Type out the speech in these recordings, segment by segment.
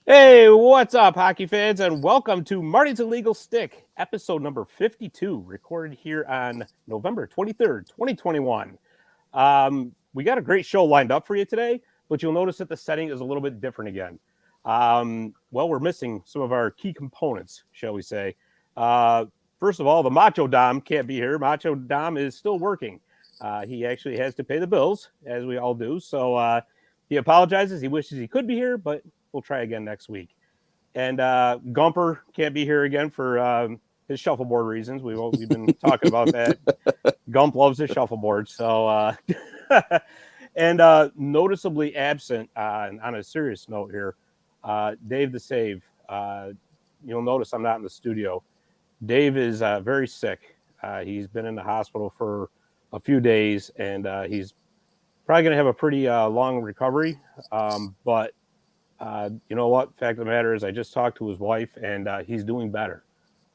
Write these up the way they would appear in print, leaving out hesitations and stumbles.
Hey, what's up, hockey fans, and welcome to Marty's Illegal Stick, episode number 52, recorded here on November 23rd, 2021. We got a great show lined up for you today, but you'll notice that the setting is a little bit different again. We're missing some of our key components, shall we say. First of all, the Macho Dom can't be here. Macho Dom is still working. He actually has to pay the bills, as we all do, so he apologizes. He wishes he could be here, but we'll try again next week. And Gumper can't be here again for his shuffleboard reasons. We've been talking about that. Gump loves his shuffleboard. So, and noticeably absent on a serious note here, Dave the Save. You'll notice I'm not in the studio. Dave is very sick. He's been in the hospital for a few days, and he's probably going to have a pretty long recovery. But you know what? Fact of the matter is I just talked to his wife, and he's doing better.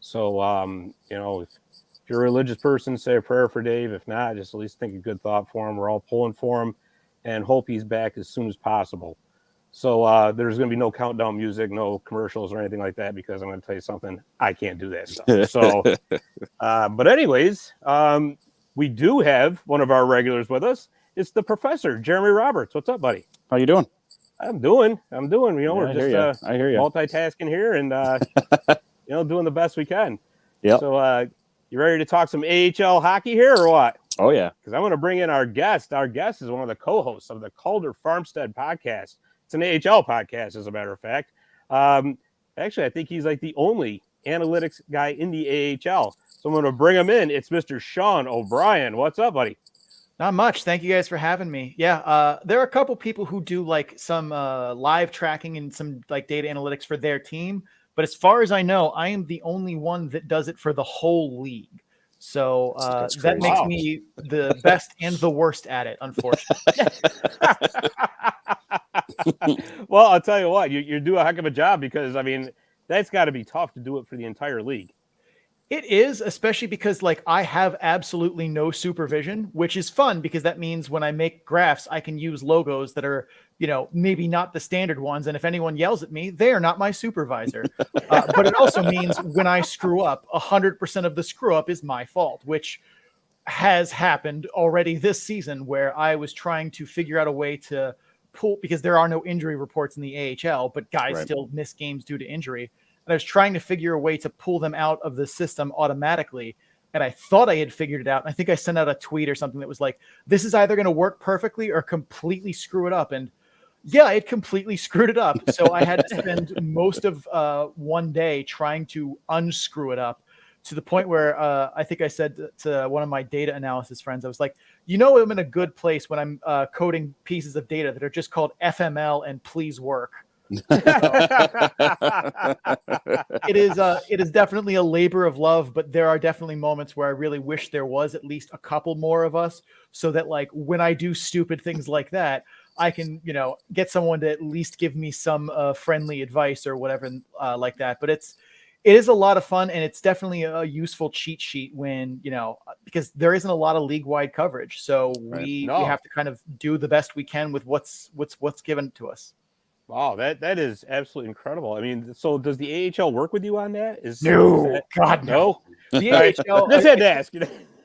So, if you're a religious person, say a prayer for Dave. If not, just at least think a good thought for him. We're all pulling for him and hope he's back as soon as possible. So there's going to be no countdown music, no commercials or anything like that, because I'm going to tell you something. I can't do that stuff. So, but anyways, we do have one of our regulars with us. It's the professor, Jeremy Roberts. What's up, buddy? How you doing? I'm doing. We're just I hear you. Multitasking here and doing the best we can. Yeah. So you ready to talk some AHL hockey here or what? Oh yeah. Because I'm going to bring in our guest. Our guest is one of the co-hosts of the Calder Farmstead podcast. It's an AHL podcast, as a matter of fact. Actually, I think he's like the only analytics guy in the AHL. So I'm going to bring him in. It's Mr. Sean O'Brien. What's up, buddy? Not much. Thank you guys for having me. Yeah, there are a couple people who do like some live tracking and some like data analytics for their team. But as far as I know, I am the only one that does it for the whole league. So that makes me the best and the worst at it, unfortunately. Well, I'll tell you what, you do a heck of a job because, I mean, that's got to be tough to do it for the entire league. It is, especially because like I have absolutely no supervision, which is fun because that means when I make graphs, I can use logos that are, maybe not the standard ones. And if anyone yells at me, they are not my supervisor. But it also means when I screw up, 100% of the screw up is my fault, which has happened already this season where I was trying to figure out a way to pull because there are no injury reports in the AHL, but guys still miss games due to injury. And I was trying to figure a way to pull them out of the system automatically. And I thought I had figured it out. And I think I sent out a tweet or something that was like, this is either going to work perfectly or completely screw it up. And yeah, it completely screwed it up. So I had to spend most of one day trying to unscrew it up to the point where I think I said to one of my data analysis friends, I was like, I'm in a good place when I'm coding pieces of data that are just called FML and please work. It is definitely a labor of love, but there are definitely moments where I really wish there was at least a couple more of us so that like when I do stupid things like that, I can, get someone to at least give me some friendly advice or whatever like that. But it is a lot of fun, and it's definitely a useful cheat sheet when, because there isn't a lot of league-wide coverage. So we have to kind of do the best we can with what's given to us. Wow, that is absolutely incredible. I mean, so does the AHL work with you on that? God, no. The AHL, just had to ask.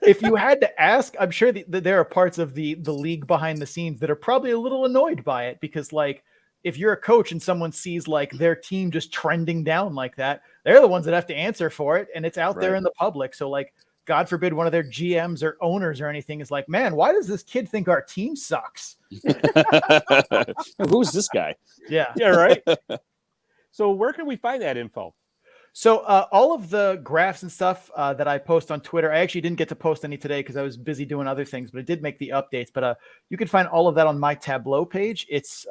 If you had to ask, I'm sure that there are parts of the league behind the scenes that are probably a little annoyed by it because, like, if you're a coach and someone sees like their team just trending down like that, they're the ones that have to answer for it, and it's out there in the public. So, like, God forbid one of their GMs or owners or anything is like, man, why does this kid think our team sucks? Who's this guy? Yeah, right. So where can we find that info? So all of the graphs and stuff that I post on Twitter, I actually didn't get to post any today because I was busy doing other things, but I did make the updates. But you can find all of that on my Tableau page. It's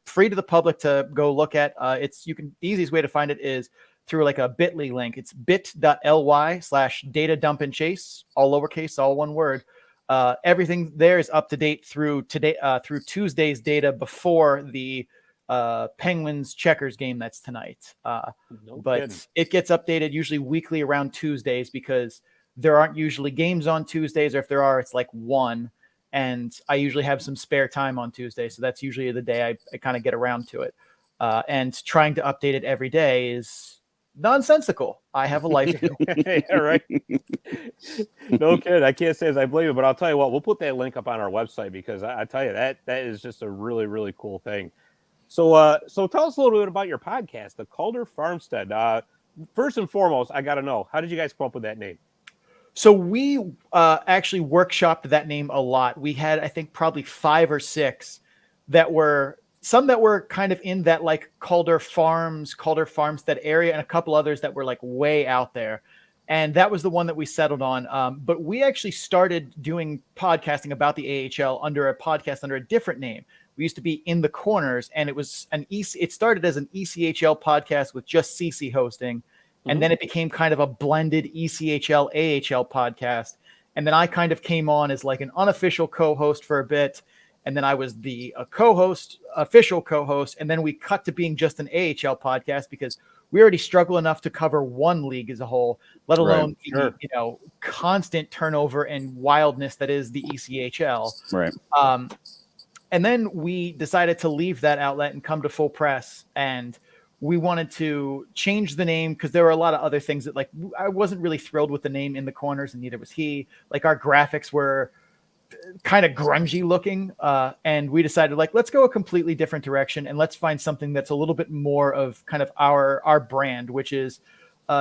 free to the public to go look at. The easiest way to find it is through like a bit.ly link. It's bit.ly/data dump and chase, all lowercase, all one word. Everything there is up to date through Tuesday's data before the Penguins Checkers game that's tonight. It gets updated usually weekly around Tuesdays because there aren't usually games on Tuesdays, or if there are, it's like one. And I usually have some spare time on Tuesday. So that's usually the day I kind of get around to it. and trying to update it every day is nonsensical. I have a life. Yeah, right. No kidding. I can't say as I blame it, but I'll tell you what, we'll put that link up on our website because I tell you that is just a really, really cool thing. So, so tell us a little bit about your podcast, the Calder Farmstead. First and foremost, I got to know, how did you guys come up with that name? So we actually workshopped that name a lot. We had, I think, probably 5 or 6 that were some that were kind of in that like Calder Farmstead area, and a couple others that were like way out there. And that was the one that we settled on. But we actually started doing podcasting about the AHL under a different name. We used to be In the Corners, and it was it started as an ECHL podcast with just CC hosting. And then it became kind of a blended ECHL AHL podcast. And then I kind of came on as like an unofficial co-host for a bit. And then I was the official co-host. And then we cut to being just an AHL podcast because we already struggle enough to cover one league as a whole, let alone the, constant turnover and wildness that is the ECHL. Right. And then we decided to leave that outlet and come to Full Press, and we wanted to change the name because there were a lot of other things that, like, I wasn't really thrilled with the name In the Corners, and neither was he. Like, our graphics were kind of grungy looking, and we decided, like, let's go a completely different direction and let's find something that's a little bit more of kind of our brand, which is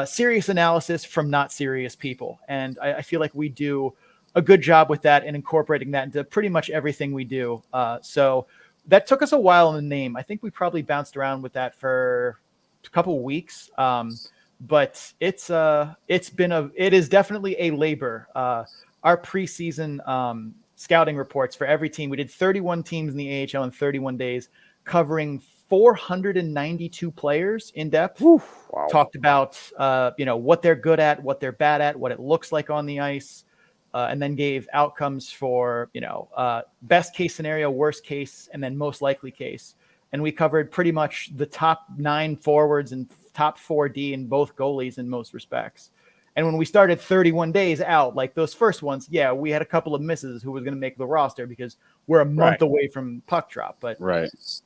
serious analysis from not serious people. And I feel like we do a good job with that and incorporating that into pretty much everything we do. So that took us a while in the name. I think we probably bounced around with that for a couple of weeks. But it is definitely a labor. Our preseason scouting reports for every team, we did 31 teams in the AHL in 31 days, covering 492 players in depth. Oof, wow. Talked about, what they're good at, what they're bad at, what it looks like on the ice. And then gave outcomes for, best case scenario, worst case, and then most likely case. And we covered pretty much the top 9 forwards and top 4D and both goalies in most respects. And when we started 31 days out, like those first ones, we had a couple of misses who was going to make the roster because we're a month away from puck drop. But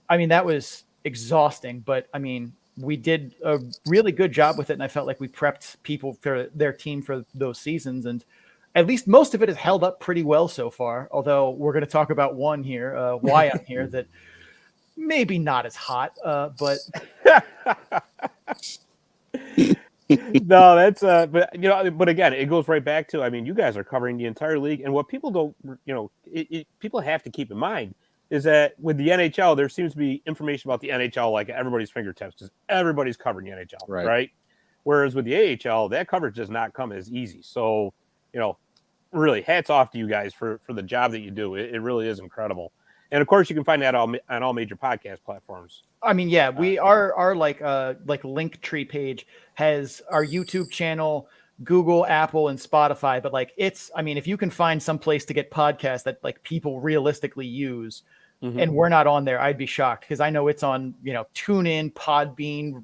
I mean, that was exhausting. But I mean, we did a really good job with it. And I felt like we prepped people for their team for those seasons. And at least most of it has held up pretty well so far, although we're going to talk about one here, why I'm here, that maybe not as hot, but no, that's but again, it goes right back to, I mean, you guys are covering the entire league, and what people don't, people have to keep in mind is that with the NHL, there seems to be information about the NHL like at everybody's fingertips because everybody's covering the NHL, right? Whereas with the AHL, that coverage does not come as easy. So, really hats off to you guys for the job that you do. It really is incredible. And of course you can find that on all major podcast platforms. I mean, we our like link tree page has our YouTube channel, Google, Apple, and Spotify. But like, if you can find some place to get podcasts that like people realistically use, and we're not on there, I'd be shocked because I know it's on, TuneIn, Podbean,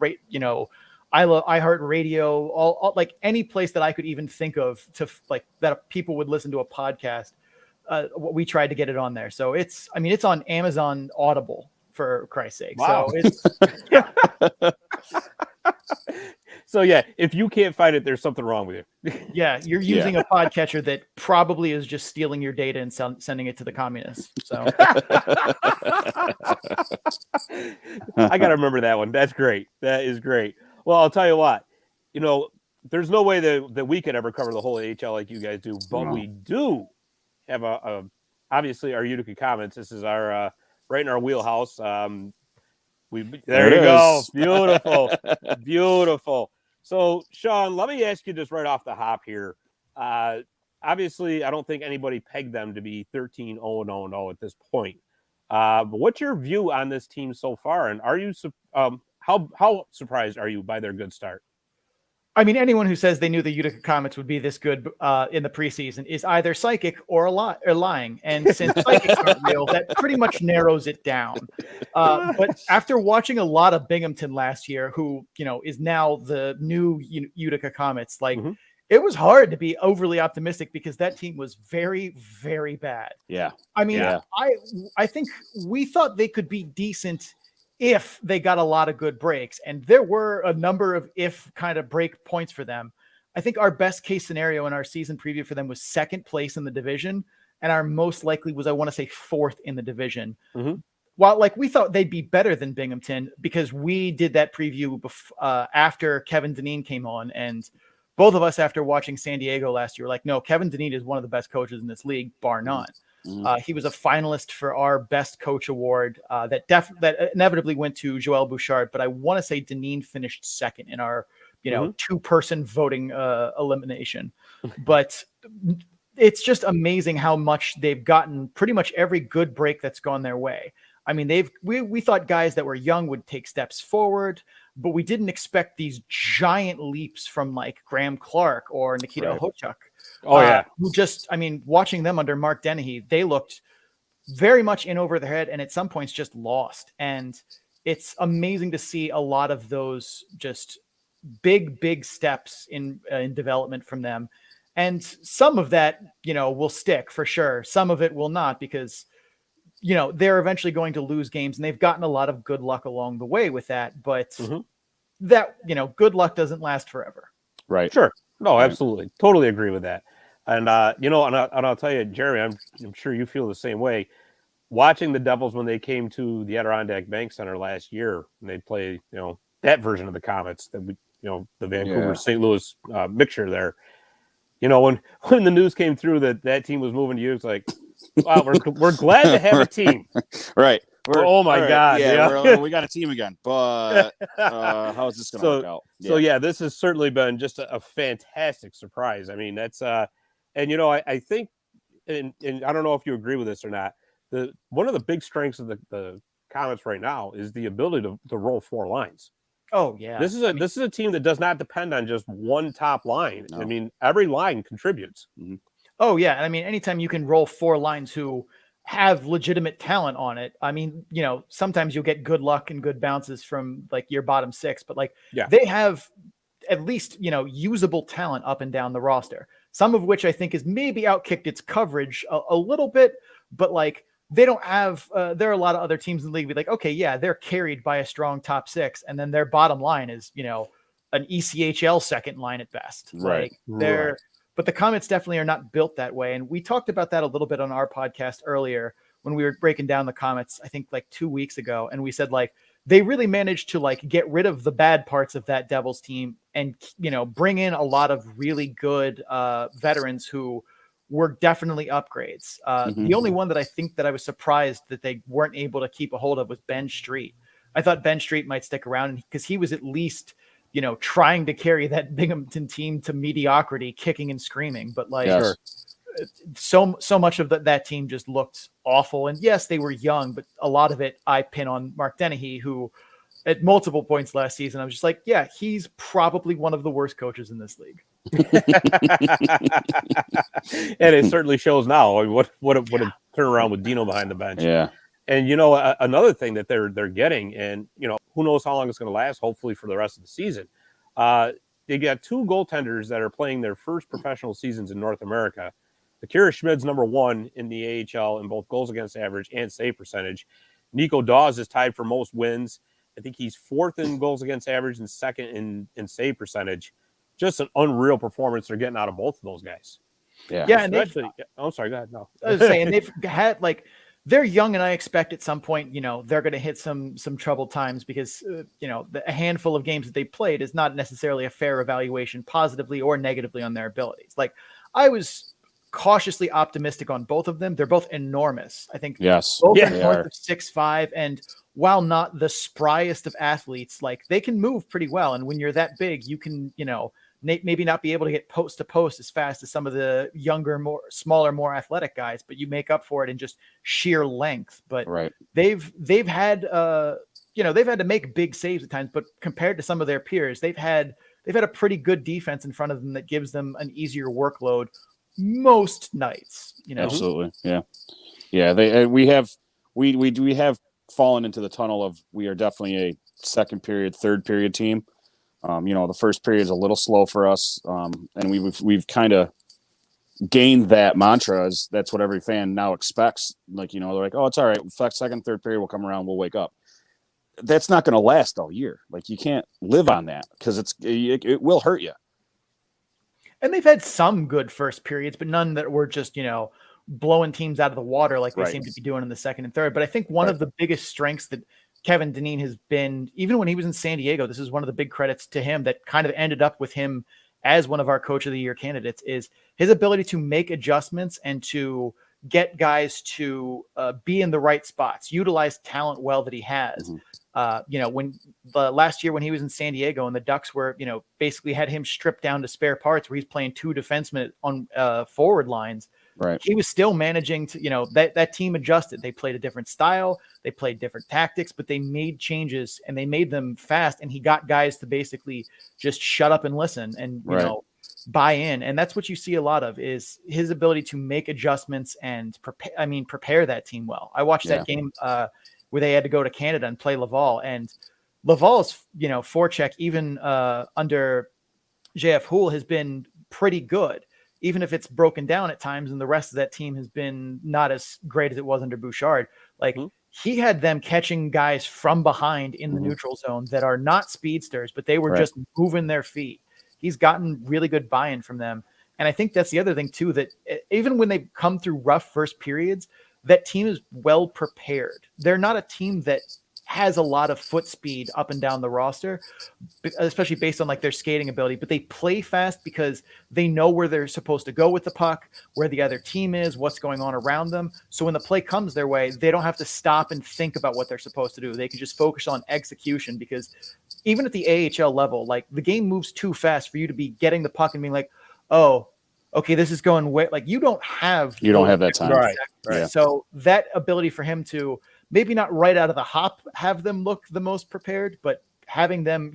iHeartRadio, all like any place that I could even think of to like that people would listen to a podcast. We tried to get it on there. So it's on Amazon Audible, for Christ's sake. Wow. So it's so if you can't find it, there's something wrong with you. You're using a podcatcher that probably is just stealing your data and sending it to the communists. So I got to remember that one. That's great. That is great. Well, I'll tell you what, there's no way that we could ever cover the whole AHL like you guys do, but we do have obviously our Utica Comets. This is our right in our wheelhouse. There you go. Beautiful. Beautiful. So Sean, let me ask you just right off the hop here. Obviously I don't think anybody pegged them to be 13-0-0 at this point. But what's your view on this team so far? And are you, how surprised are you by their good start? I mean, anyone who says they knew the Utica Comets would be this good in the preseason is either psychic or lying. And since psychics aren't real, that pretty much narrows it down. But after watching a lot of Binghamton last year, who, is now the new Utica Comets, like it was hard to be overly optimistic because that team was very, very bad. Yeah. I mean, I think we thought they could be decent if they got a lot of good breaks. And there were a number of if kind of break points for them. I think our best case scenario in our season preview for them was second place in the division. And our most likely was, I want to say, fourth in the division. Mm-hmm. While like we thought they'd be better than Binghamton because we did that preview after Kevin Dineen came on, and both of us after watching San Diego last year were like, no, Kevin Dineen is one of the best coaches in this league, bar none. Mm-hmm. He was a finalist for our best coach award that inevitably went to Joel Bouchard, but I want to say Dineen finished second in our two-person voting elimination. But it's just amazing how much they've gotten pretty much every good break that's gone their way. I mean, we thought guys that were young would take steps forward, but we didn't expect these giant leaps from like Graham Clark or Nikita Hochuk. Oh, yeah. Who just, I mean, watching them under Mark Dennehy, they looked very much in over their head and at some points just lost. And it's amazing to see a lot of those just big steps in development from them. And some of that, will stick for sure. Some of it will not because they're eventually going to lose games and they've gotten a lot of good luck along the way with that. But that, good luck doesn't last forever. Right. Sure. No, absolutely. Totally agree with that. And, and I'll tell you, Jerry, I'm sure you feel the same way. Watching the Devils when they came to the Adirondack Bank Center last year and they play, that version of the Comets, that the Vancouver St. Louis mixture there. When the news came through that team was moving to you, it's like, wow, we're glad to have a team. Right. Oh my God. Yeah. We got a team again, but how is this going to work out? Yeah. So this has certainly been just a fantastic surprise. I mean, that's and I think, and I don't know if you agree with this or not. One of the big strengths of the Comets right now is the ability to roll four lines. Oh yeah. This is a team that does not depend on just one top line. No. I mean, every line contributes. Mm-hmm. Oh yeah. I mean, anytime you can roll four lines who have legitimate talent on it. I mean, sometimes you'll get good luck and good bounces from like your bottom six, but they have at least, usable talent up and down the roster. Some of which I think is maybe outkicked its coverage a little bit, but they don't have, there are a lot of other teams in the league be like, okay, yeah, they're carried by a strong top six. And then their bottom line is, an ECHL second line at best. Right. But the Comets definitely are not built that way. And we talked about that a little bit on our podcast earlier when we were breaking down the Comets, I think 2 weeks ago. And we said they really managed to get rid of the bad parts of that Devils team and, bring in a lot of really good veterans who were definitely upgrades. The only one that I think that I was surprised that they weren't able to keep a hold of was Ben Street. I thought Ben Street might stick around because he was at least trying to carry that Binghamton team to mediocrity, kicking and screaming. But so much of that team just looked awful. And yes, they were young, but a lot of it I pin on Mark Dennehy, who at multiple points last season, I was just like, yeah, he's probably one of the worst coaches in this league. And it certainly shows now. What a turnaround with Dino behind the bench. Yeah. And, another thing that they're getting, and, who knows how long it's going to last, hopefully for the rest of the season. They got two goaltenders that are playing their first professional seasons in North America. Akira Schmid's number one in the AHL in both goals against average and save percentage. Nico Dawes is tied for most wins. I think he's fourth in goals against average and second in save percentage. Just an unreal performance they're getting out of both of those guys. Yeah. And I'm sorry, go ahead. No. I was saying they've had they're young, and I expect at some point, they're going to hit some troubled times because, a handful of games that they played is not necessarily a fair evaluation positively or negatively on their abilities. I was cautiously optimistic on both of them. They're both enormous. I think both are north of 6'5", and while not the spryest of athletes, they can move pretty well. And when you're that big, you can, maybe not be able to get post to post as fast as some of the younger, smaller, more athletic guys, but you make up for it in just sheer length. But they've had they've had to make big saves at times, but compared to some of their peers, they've had a pretty good defense in front of them that gives them an easier workload most nights. Absolutely. Yeah. We have fallen into the tunnel of, we are definitely a second period, third period team. The first period is a little slow for us. And we've kind of gained that mantra, as that's what every fan now expects. They're like, oh, it's all right. Second, third period will come around. We'll wake up. that's not going to last all year. Like, you can't live on that because it will hurt you. And they've had some good first periods, but none that were just, blowing teams out of the water like they seem to be doing in the second and third. But I think one of the biggest strengths that Kevin Dineen has been, even when he was in San Diego, this is one of the big credits to him that kind of ended up with him as one of our Coach of the Year candidates, is his ability to make adjustments and to get guys to be in the right spots, utilize talent well that he has. When the last year when he was in San Diego and the Ducks were, basically had him stripped down to spare parts where he's playing two defensemen on forward lines. Right. He was still managing to, that team adjusted. They played a different style. They played different tactics, but they made changes and they made them fast. And he got guys to basically just shut up and listen and, buy in. And that's what you see a lot of, is his ability to make adjustments and prepare that team well. I watched that game where they had to go to Canada and play Laval, and Laval's, forecheck, even under JF Houle, has been pretty good, even if it's broken down at times, and the rest of that team has been not as great as it was under Bouchard. Like, he had them catching guys from behind in the neutral zone that are not speedsters, but they were just moving their feet. He's gotten really good buy-in from them. And I think that's the other thing too, that even when they come through rough first periods, that team is well prepared. They're not a team that has a lot of foot speed up and down the roster, especially based on like their skating ability, but they play fast because they know where they're supposed to go with the puck, where the other team is, what's going on around them. So when the play comes their way, they don't have to stop and think about what they're supposed to do. They can just focus on execution, because even at the AHL level, like, the game moves too fast for you to be getting the puck and being like, oh, okay, this is going way, like, you don't have that time. Right. Yeah. So that ability for him to maybe not right out of the hop have them look the most prepared, but having them,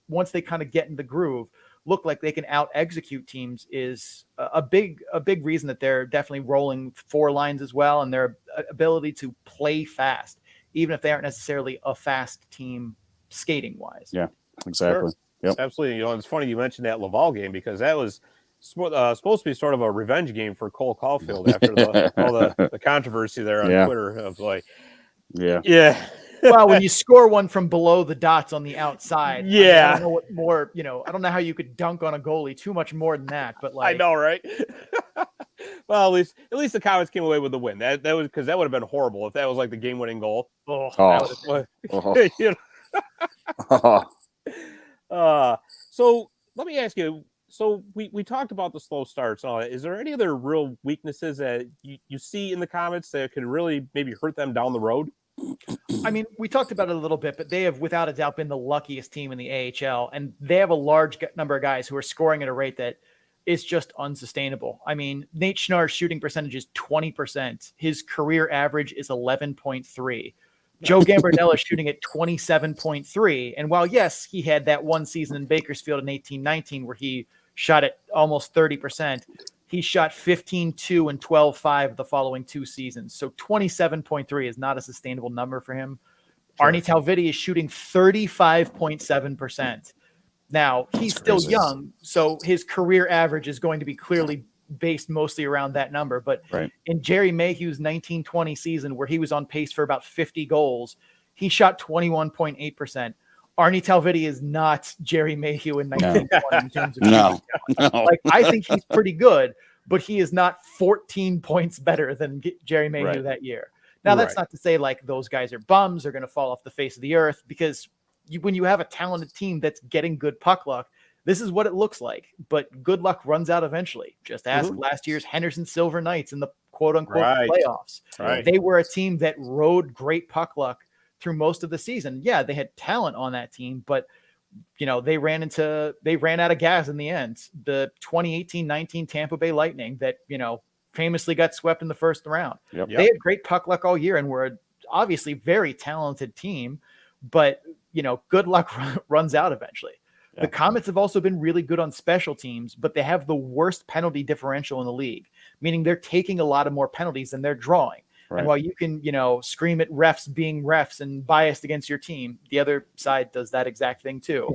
once they kind of get in the groove, look like they can out execute teams is a big reason that they're definitely rolling four lines as well, and their ability to play fast, even if they aren't necessarily a fast team skating wise. Yeah, exactly. Sure. Yep. Absolutely. It's funny you mentioned that Laval game, because that was supposed to be sort of a revenge game for Cole Caulfield after all the controversy there on Twitter of like, well, when you score one from below the dots on the outside, I don't know what more, I don't know how you could dunk on a goalie too much more than that, but like, I know, right? Well, at least the Comets came away with the win. That was, because that would have been horrible if that was like the game-winning goal. So let me ask you. So we talked about the slow starts and all that. Is there any other real weaknesses that you see in the Comets that could really maybe hurt them down the road? I mean, we talked about it a little bit, but they have without a doubt been the luckiest team in the AHL, and they have a large number of guys who are scoring at a rate that is just unsustainable. I mean, Nate Schnarr's shooting percentage is 20%. His career average is 11.3. Joe Gambardella is shooting at 27.3. And while, yes, he had that one season in Bakersfield in 18-19 where he shot at almost 30%, he shot 15-2 and 12-5 the following two seasons. So 27.3 is not a sustainable number for him. Sure. Arni Talviti is shooting 35.7%. Now, he's still young, so his career average is going to be clearly based mostly around that number. But in Jerry Mayhew's 1920 season, where he was on pace for about 50 goals, he shot 21.8%. Arni Talviti is not Jerry Mayhew in 1920 in terms of no. Like, I think he's pretty good, but he is not 14 points better than Jerry Mayhew that year. Now, that's not to say like those guys are bums, are going to fall off the face of the earth, because when you have a talented team that's getting good puck luck, this is what it looks like. But good luck runs out eventually. Just ask last year's Henderson Silver Knights in the quote-unquote playoffs. Right. They were a team that rode great puck luck through most of the season. Yeah, they had talent on that team, but they ran out of gas in the end. The 2018-19 Tampa Bay Lightning that, famously got swept in the first round. Yep. They had great puck luck all year and were obviously very talented team, but good luck runs out eventually. Yeah. The Comets have also been really good on special teams, but they have the worst penalty differential in the league, meaning they're taking a lot of more penalties than they're drawing. Right. And while you can, scream at refs being refs and biased against your team, the other side does that exact thing too.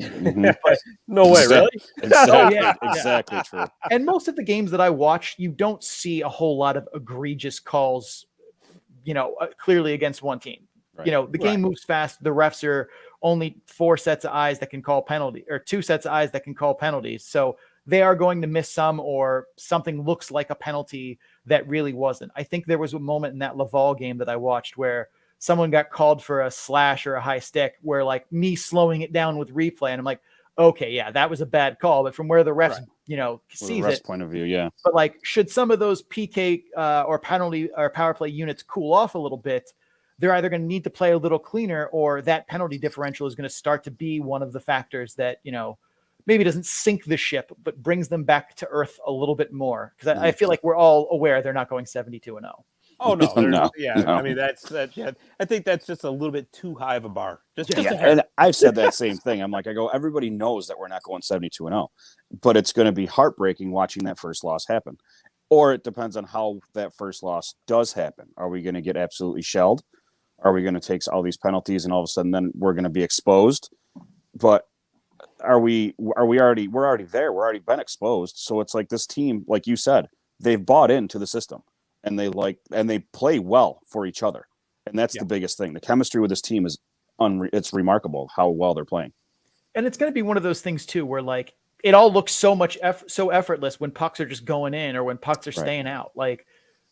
But, no way, really? Exactly true. And most of the games that I watch, you don't see a whole lot of egregious calls, clearly against one team. You know, the game moves fast. The refs are only 4 sets of eyes that can call penalty, or 2 sets of eyes that can call penalties. So they are going to miss some, or something looks like a penalty that really wasn't. I think there was a moment in that Laval game that I watched where someone got called for a slash or a high stick, where like me slowing it down with replay, and I'm like, okay, yeah, that was a bad call. But from where the refs, you know, sees the refs' it, point of view, yeah. But like, should some of those PK or penalty or power play units cool off a little bit, they're either going to need to play a little cleaner, or that penalty differential is going to start to be one of the factors that, you know, maybe doesn't sink the ship, but brings them back to earth a little bit more. Because I feel like we're all aware they're not going 72-0. Oh no, No. I mean that's. Yeah, I think that's just a little bit too high of a bar. And I've said that same thing. I'm like, everybody knows that we're not going 72-0, but it's going to be heartbreaking watching that first loss happen. Or it depends on how that first loss does happen. Are we going to get absolutely shelled? Are we going to take all these penalties and all of a sudden then we're going to be exposed? But we're already there. We're already been exposed. So it's like this team, like you said, they've bought into the system, and they play well for each other. And that's the biggest thing. The chemistry with this team is it's remarkable how well they're playing. And it's going to be one of those things too, where like it all looks so effortless when pucks are just going in or when pucks are staying out. Like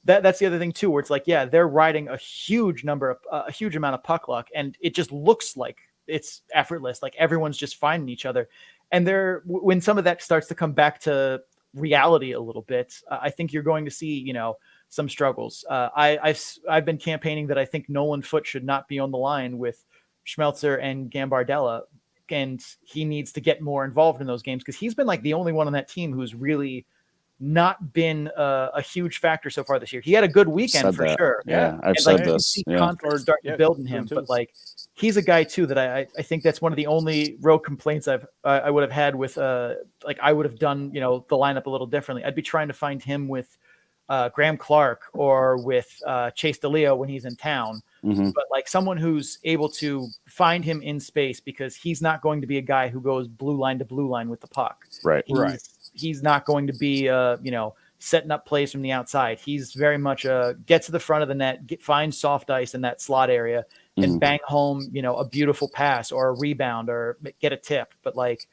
that's the other thing too, where it's like, yeah, they're riding a huge amount of puck luck, and it just looks like it's effortless. Like everyone's just finding each other. And when some of that starts to come back to reality a little bit, I think you're going to see, you know, some struggles. I've been campaigning that I think Nolan Foote should not be on the line with Schmelzer and Gambardella, and he needs to get more involved in those games, because he's been like the only one on that team who's really not been a huge factor so far this year. He had a good weekend for sure. Yeah, I've said this. Confidence starting to build in him, but like he's a guy too that I think that's one of the only real complaints I would have had with like I would have done, you know, the lineup a little differently. I'd be trying to find him with Graham Clark or with Chase DeLeo when he's in town. But like someone who's able to find him in space, because he's not going to be a guy who goes blue line to blue line with the puck. He's not going to be, you know, setting up plays from the outside. He's very much get to the front of the net, find soft ice in that slot area, and bang home, you know, a beautiful pass or a rebound or get a tip. But like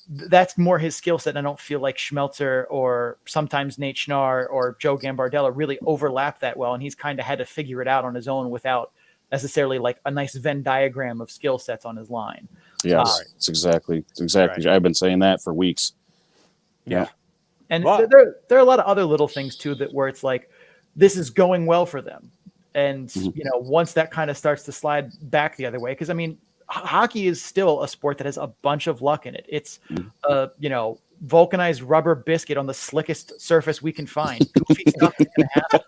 that's more his skill set. And I don't feel like Schmelzer or sometimes Nate Schnarr or Joe Gambardella really overlap that well. And he's kind of had to figure it out on his own without necessarily like a nice Venn diagram of skill sets on his line. Yes, it's exactly. Right. I've been saying that for weeks. Yeah. And there are a lot of other little things too, where it's like, this is going well for them. And, you know, once that kind of starts to slide back the other way, because I mean, hockey is still a sport that has a bunch of luck in it. It's, you know, vulcanized rubber biscuit on the slickest surface we can find. Goofy stuff is going to happen.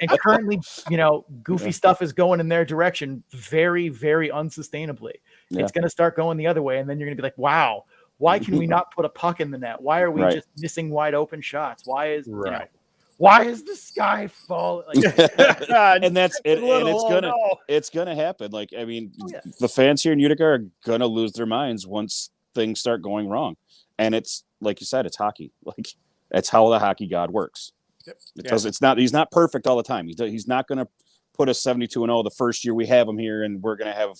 And currently, you know, goofy stuff is going in their direction very, very unsustainably. It's going to start going the other way. And then you're going to be like, wow, why can we not put a puck in the net? Why are we just missing wide open shots? Why is, you know, why is the sky falling? Like, and that's it. And it's gonna happen. Like, I mean, the fans here in Utica are gonna lose their minds once things start going wrong. And it's like you said, it's hockey. Like, that's how the hockey god works. It's not. He's not perfect all the time. He's not gonna put us 72-0 the first year we have him here, and we're gonna have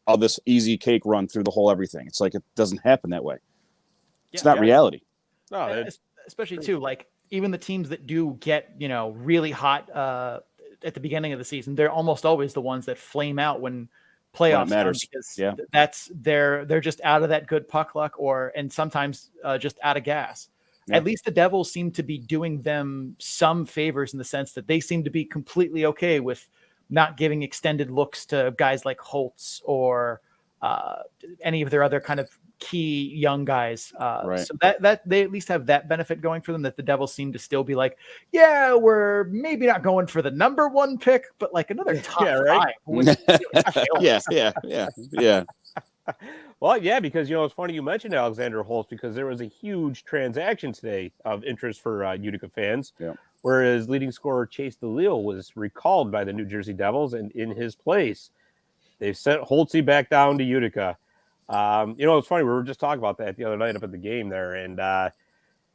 all this easy cake run through the whole everything. It's like it doesn't happen that way. It's not reality. No, especially too, like even the teams that do get, you know, really hot at the beginning of the season, they're almost always the ones that flame out when playoffs matters. Because they're just out of that good puck luck, and sometimes just out of gas. At least the Devils seem to be doing them some favors in the sense that they seem to be completely okay with not giving extended looks to guys like Holtz or any of their other kind of key young guys. So that they at least have that benefit going for them, that the Devils seem to still be like, yeah, we're maybe not going for the number 1 pick, but like another top 5. Yeah. Well, yeah, because, you know, it's funny you mentioned Alexander Holtz, because there was a huge transaction today of interest for Utica fans, whereas leading scorer Chase DeLeo was recalled by the New Jersey Devils, and in his place, they've sent Holtzy back down to Utica. You know, it's funny. We were just talking about that the other night up at the game there. And,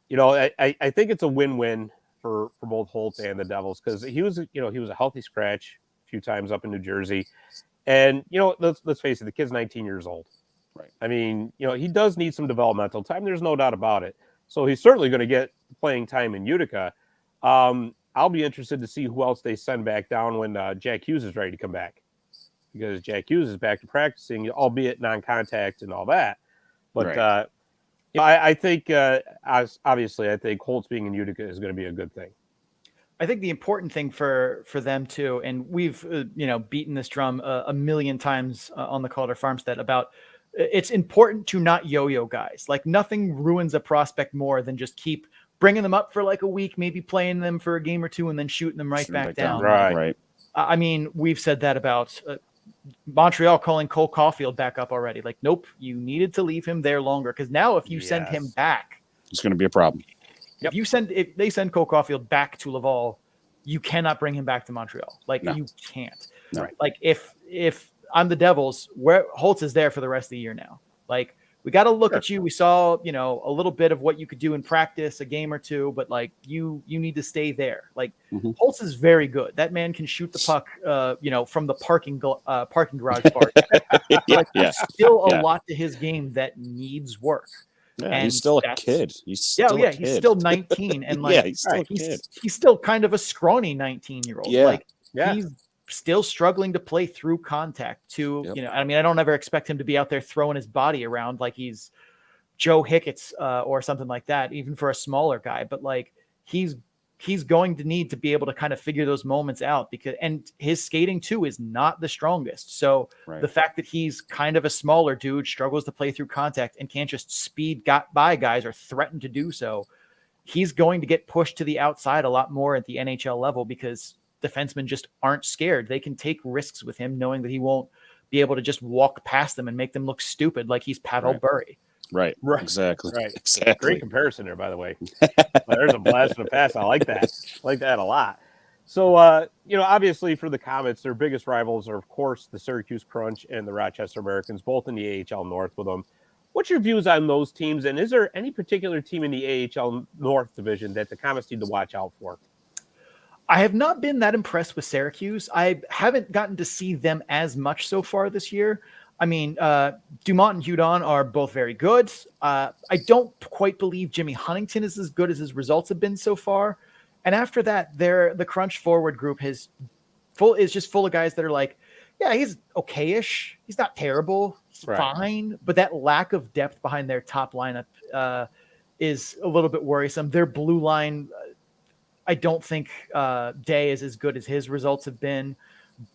you know, I think it's a win-win for both Holtz and the Devils, because he was a healthy scratch a few times up in New Jersey. And, let's face it, the kid's 19 years old. Right. I mean, he does need some developmental time. There's no doubt about it. So he's certainly going to get playing time in Utica. I'll be interested to see who else they send back down when Jack Hughes is ready to come back. Because Jack Hughes is back to practicing, albeit non-contact and all that. But right. I think, obviously, I think Holtz being in Utica is going to be a good thing. I think the important thing for them too, and we've beaten this drum a million times on the Calder Farmstead about it's important to not yo-yo guys. Like nothing ruins a prospect more than just keep bringing them up for like a week, maybe playing them for a game or two, and then shooting them right back down. Right. I mean, we've said that about Montreal calling Cole Caulfield back up already. Like, nope, you needed to leave him there longer because now if you send him back, it's going to be a problem. Yep. If they send Cole Caulfield back to Laval, you cannot bring him back to Montreal. Like you can't. No. Like if I'm the Devils, where Holtz is there for the rest of the year now. Like we got to look at you. We saw, a little bit of what you could do in practice, a game or two, but like you need to stay there. Like Holtz is very good. That man can shoot the puck, from the parking garage part. There's still a lot to his game that needs work. Yeah, and he's still a kid. He's still he's still 19, and like he's still a kid. He's still kind of a scrawny 19-year-old. Yeah. He's still struggling to play through contact. I mean, I don't ever expect him to be out there throwing his body around like he's Joe Hickett's or something like that, even for a smaller guy. But like he's going to need to be able to kind of figure those moments out and his skating too is not the strongest. So the fact that he's kind of a smaller dude, struggles to play through contact and can't just speed by guys or threaten to do so, he's going to get pushed to the outside a lot more at the NHL level because defensemen just aren't scared. They can take risks with him knowing that he won't be able to just walk past them and make them look stupid like he's Pavel Bure. Right. Exactly. Right. Exactly. Great comparison there, by the way. There's a blast from the past. I like that. I like that a lot. So, obviously for the Comets, their biggest rivals are, of course, the Syracuse Crunch and the Rochester Americans, both in the AHL North with them. What's your views on those teams? And is there any particular team in the AHL North division that the Comets need to watch out for? I have not been that impressed with Syracuse. I haven't gotten to see them as much so far this year. I mean, Dumont and Hudon are both very good. I don't quite believe Jimmy Huntington is as good as his results have been so far. And after that, the Crunch forward group is just full of guys that are like, yeah, he's okay-ish. He's not terrible. He's fine. But that lack of depth behind their top lineup is a little bit worrisome. Their blue line, I don't think Day is as good as his results have been.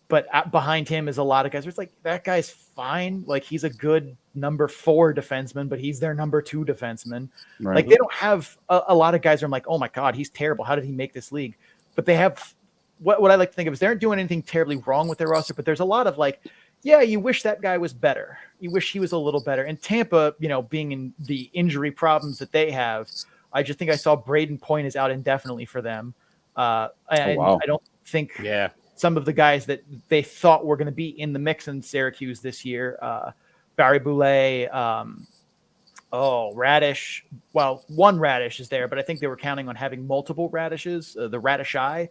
But behind him is a lot of guys where it's like, that guy's fine. Like, he's a good number 4 defenseman, but he's their number 2 defenseman. Right. Like, they don't have a lot of guys where I'm like, oh my God, he's terrible. How did he make this league? But they have what I like to think of is they aren't doing anything terribly wrong with their roster, but there's a lot of like, yeah, you wish that guy was better. You wish he was a little better. And Tampa, being in the injury problems that they have, I just think I saw Braden Point is out indefinitely for them. I don't think some of the guys that they thought were going to be in the mix in Syracuse this year, Barry Boulay, Radish. Well, one Radish is there, but I think they were counting on having multiple Radishes, the Radish Eye.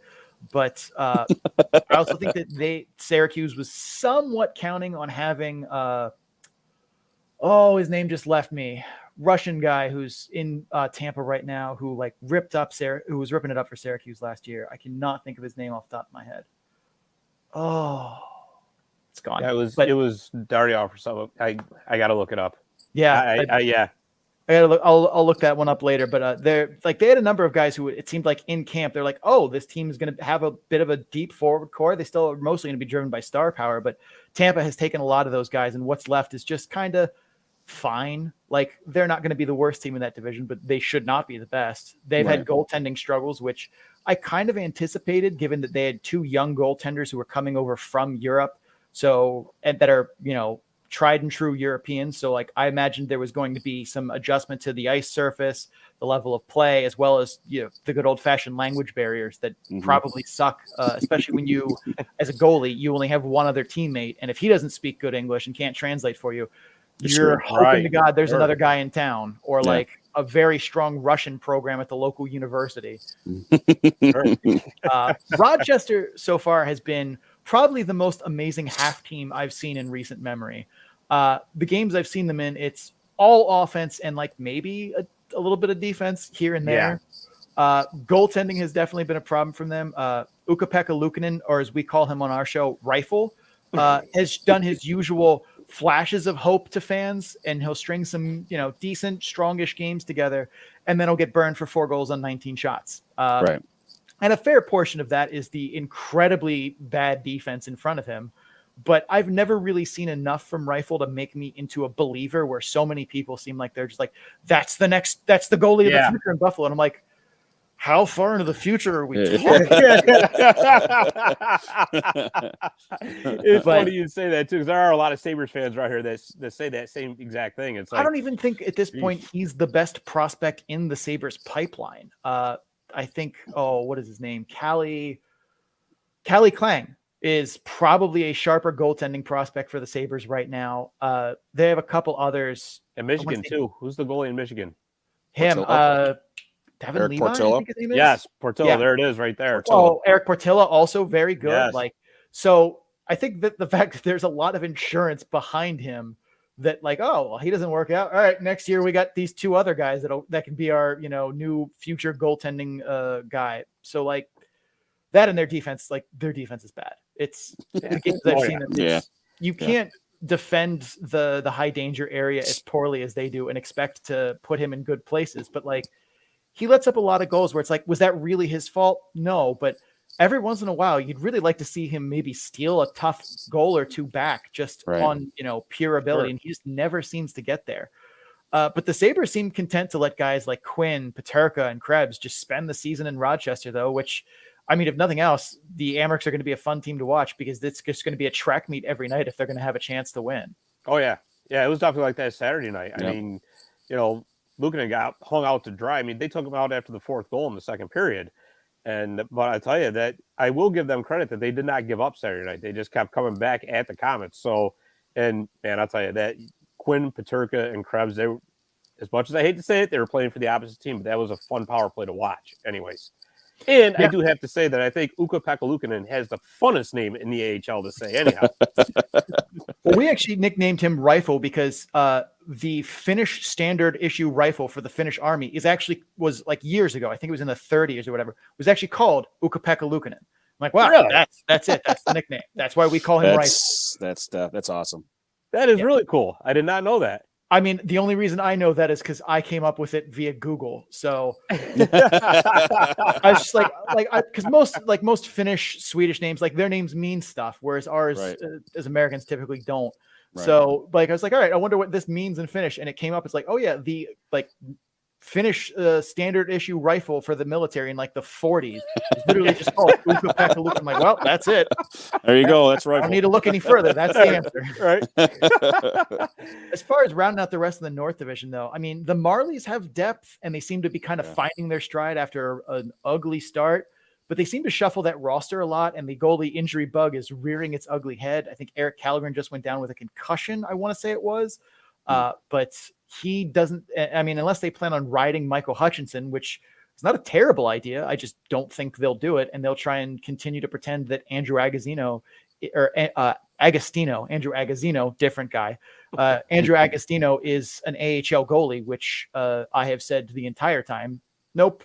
But I also think that Syracuse was somewhat counting on having, his name just left me, Russian guy who's in Tampa right now, who like who was ripping it up for Syracuse last year. I cannot think of his name off the top of my head. Oh, it's gone. Yeah, it was Daryov or something. I got to look it up. Yeah. I gotta look. I'll look that one up later. But they had a number of guys who it seemed like in camp they're like, oh, this team is going to have a bit of a deep forward core. They still are mostly going to be driven by star power, but Tampa has taken a lot of those guys, and what's left is just kind of fine. Like, they're not going to be the worst team in that division, but they should not be the best. They've had goaltending struggles, which I kind of anticipated, given that they had 2 young goaltenders who were coming over from Europe, and that are tried and true Europeans. So like I imagined there was going to be some adjustment to the ice surface, the level of play, as well as the good old fashioned language barriers that probably suck, especially when you, as a goalie, you only have one other teammate, and if he doesn't speak good English and can't translate for you, you're hoping to God there's another guy in town, or like a very strong Russian program at the local university. Rochester so far has been probably the most amazing half team I've seen in recent memory. The games I've seen them in, it's all offense and like maybe a little bit of defense here and there. Goaltending has definitely been a problem from them. Ukko-Pekka Luukkonen, or as we call him on our show, Rifle, has done his usual flashes of hope to fans, and he'll string some, decent, strongish games together, and then he'll get burned for 4 goals on 19 shots. Right. And a fair portion of that is the incredibly bad defense in front of him. But I've never really seen enough from Rifle to make me into a believer, where so many people seem like they're just like, that's the goalie of the future in Buffalo. And I'm like, how far into the future are we talking? It's funny you say that too, because there are a lot of Sabres fans right here that say that same exact thing. It's like, I don't even think at this point he's the best prospect in the Sabres pipeline. I think, what is his name? Callie Klang is probably a sharper goaltending prospect for the Sabres right now. They have a couple others. And Michigan too. Who's the goalie in Michigan? Him. Devin Eric Levi, Portillo? I think his name is? Yes, Portillo. Yeah. There it is right there. Oh, Eric Portillo, also very good. Yes. So I think that the fact that there's a lot of insurance behind him, that he doesn't work out. All right, next year we got these 2 other guys that can be our, new future goaltending guy. So that and their defense is bad. It's the games I've seen them. You can't defend the high danger area as poorly as they do and expect to put him in good places. But he lets up a lot of goals where it's like, was that really his fault? No, but every once in a while, you'd really like to see him maybe steal a tough goal or 2 back just on, pure ability. Sure. And he just never seems to get there. But the Sabres seem content to let guys like Quinn, Peterka, and Krebs just spend the season in Rochester, though, which, I mean, if nothing else, the Amherst are going to be a fun team to watch, because it's just going to be a track meet every night if they're going to have a chance to win. Oh, yeah. Yeah, it was definitely like that Saturday night. Yep. I mean, Luukkonen got hung out to dry. I mean, they took him out after the 4th goal in the second period. But I tell you that I will give them credit that they did not give up Saturday night. They just kept coming back at the Comets. So, and man, I'll tell you that Quinn, Peterka, and Krebs, they were, as much as I hate to say it, they were playing for the opposite team, but that was a fun power play to watch anyways. And I do have to say that I think Ukko-Pekka Luukkonen has the funnest name in the AHL to say anyhow. Well, we actually nicknamed him Rifle because the Finnish standard issue rifle for the Finnish army was years ago. I think it was in the 30s or whatever. Was actually called Ukko-Pekka Luukkonen. I'm like, wow, really? That's it. That's the nickname. That's why we call him Rifle. That's awesome. That is really cool. I did not know that. I mean, the only reason I know that is because I came up with it via Google. So I was just because most Finnish, Swedish names, their names mean stuff, whereas ours as Americans typically don't. Right. So I was like, all right, I wonder what this means in Finnish. And it came up. It's like, oh yeah, the Finnish standard issue rifle for the military in the 40s. It's literally just called Ukko-Pekka Luukkonen. I'm like, well, that's it. There you go. That's right. I don't need to look any further. That's the answer. Right. As far as rounding out the rest of the North Division, though, I mean, the Marlies have depth, and they seem to be kind of finding their stride after an ugly start. But they seem to shuffle that roster a lot, and the goalie injury bug is rearing its ugly head. I think Eric Kallgren just went down with a concussion, I want to say it was. But he doesn't, I mean, unless they plan on riding Michael Hutchinson, which is not a terrible idea. I just don't think they'll do it. And they'll try and continue to pretend that Andrew Agostino, different guy. Andrew Agostino is an AHL goalie, which I have said the entire time. Nope.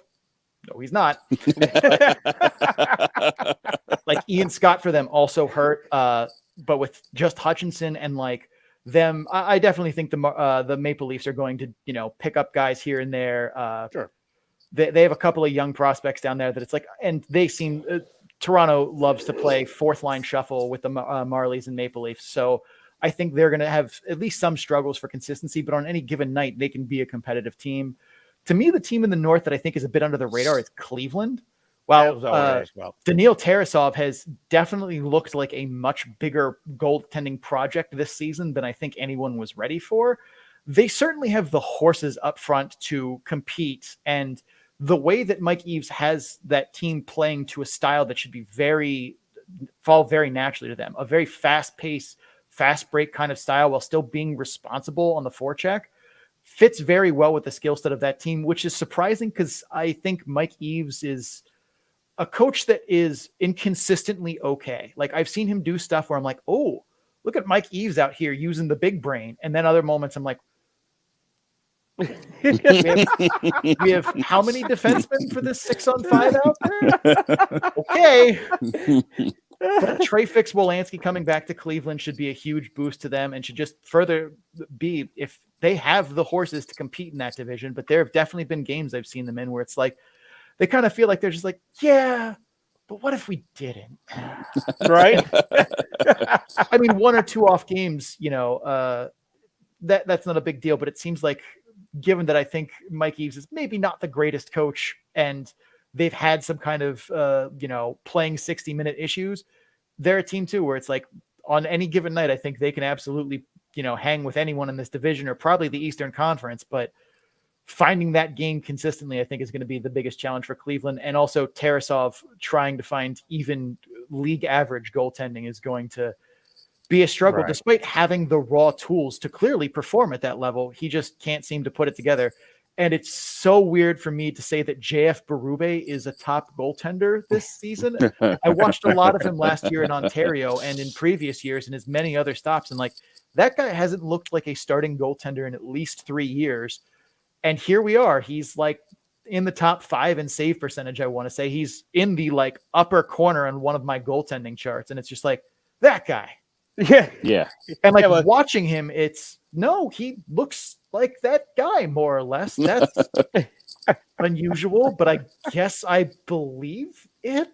No, he's not. Ian Scott for them also hurt. But with just Hutchinson and them, I definitely think the Maple Leafs are going to, pick up guys here and there. Sure. They have a couple of young prospects down there that it's and they seem Toronto loves to play 4th line shuffle with the Marlies and Maple Leafs. So I think they're going to have at least some struggles for consistency, but on any given night, they can be a competitive team. To me, the team in the North that I think is a bit under the radar is Cleveland. Well, Daniil Tarasov has definitely looked like a much bigger goaltending project this season than I think anyone was ready for. They certainly have the horses up front to compete, and the way that Mike Eaves has that team playing to a style that should be fall very naturally to them, a very fast-paced, fast break kind of style while still being responsible on the forecheck, fits very well with the skill set of that team, which is surprising because I think Mike Eaves is a coach that is inconsistently okay. Like I've seen him do stuff where I'm like, oh, look at Mike Eves out here using the big brain. And then other moments I'm like, we have how many defensemen for this 6-on-5 out there? Okay. But Trey Fix-Wolanski coming back to Cleveland should be a huge boost to them and should just further be, if they have the horses to compete in that division. But there have definitely been games I've seen them in where it's like, they kind of feel like they're just like, yeah, but what if we didn't? Right. I mean, 1 or 2 off games, that's not a big deal, but it seems like, given that I think Mike Eves is maybe not the greatest coach and they've had some kind of, playing 60-minute issues, they're a team too, where it's like on any given night, I think they can absolutely, hang with anyone in this division or probably the Eastern Conference, but finding that game consistently, I think is going to be the biggest challenge for Cleveland. And also Tarasov trying to find even league average goaltending is going to be a struggle, Right. Despite having the raw tools to clearly perform at that level. He just can't seem to put it together. And it's so weird for me to say that JF Berube is a top goaltender this season. I watched a lot of him last year in Ontario and in previous years and his many other stops. And like, that guy hasn't looked like a starting goaltender in at least 3 years. And here we are. He's like in the top 5 in save percentage. I want to say he's in the like upper corner on one of my goaltending charts. And it's just like that guy. Yeah. And like watching him, he looks like that guy more or less. That's unusual, but I guess I believe it.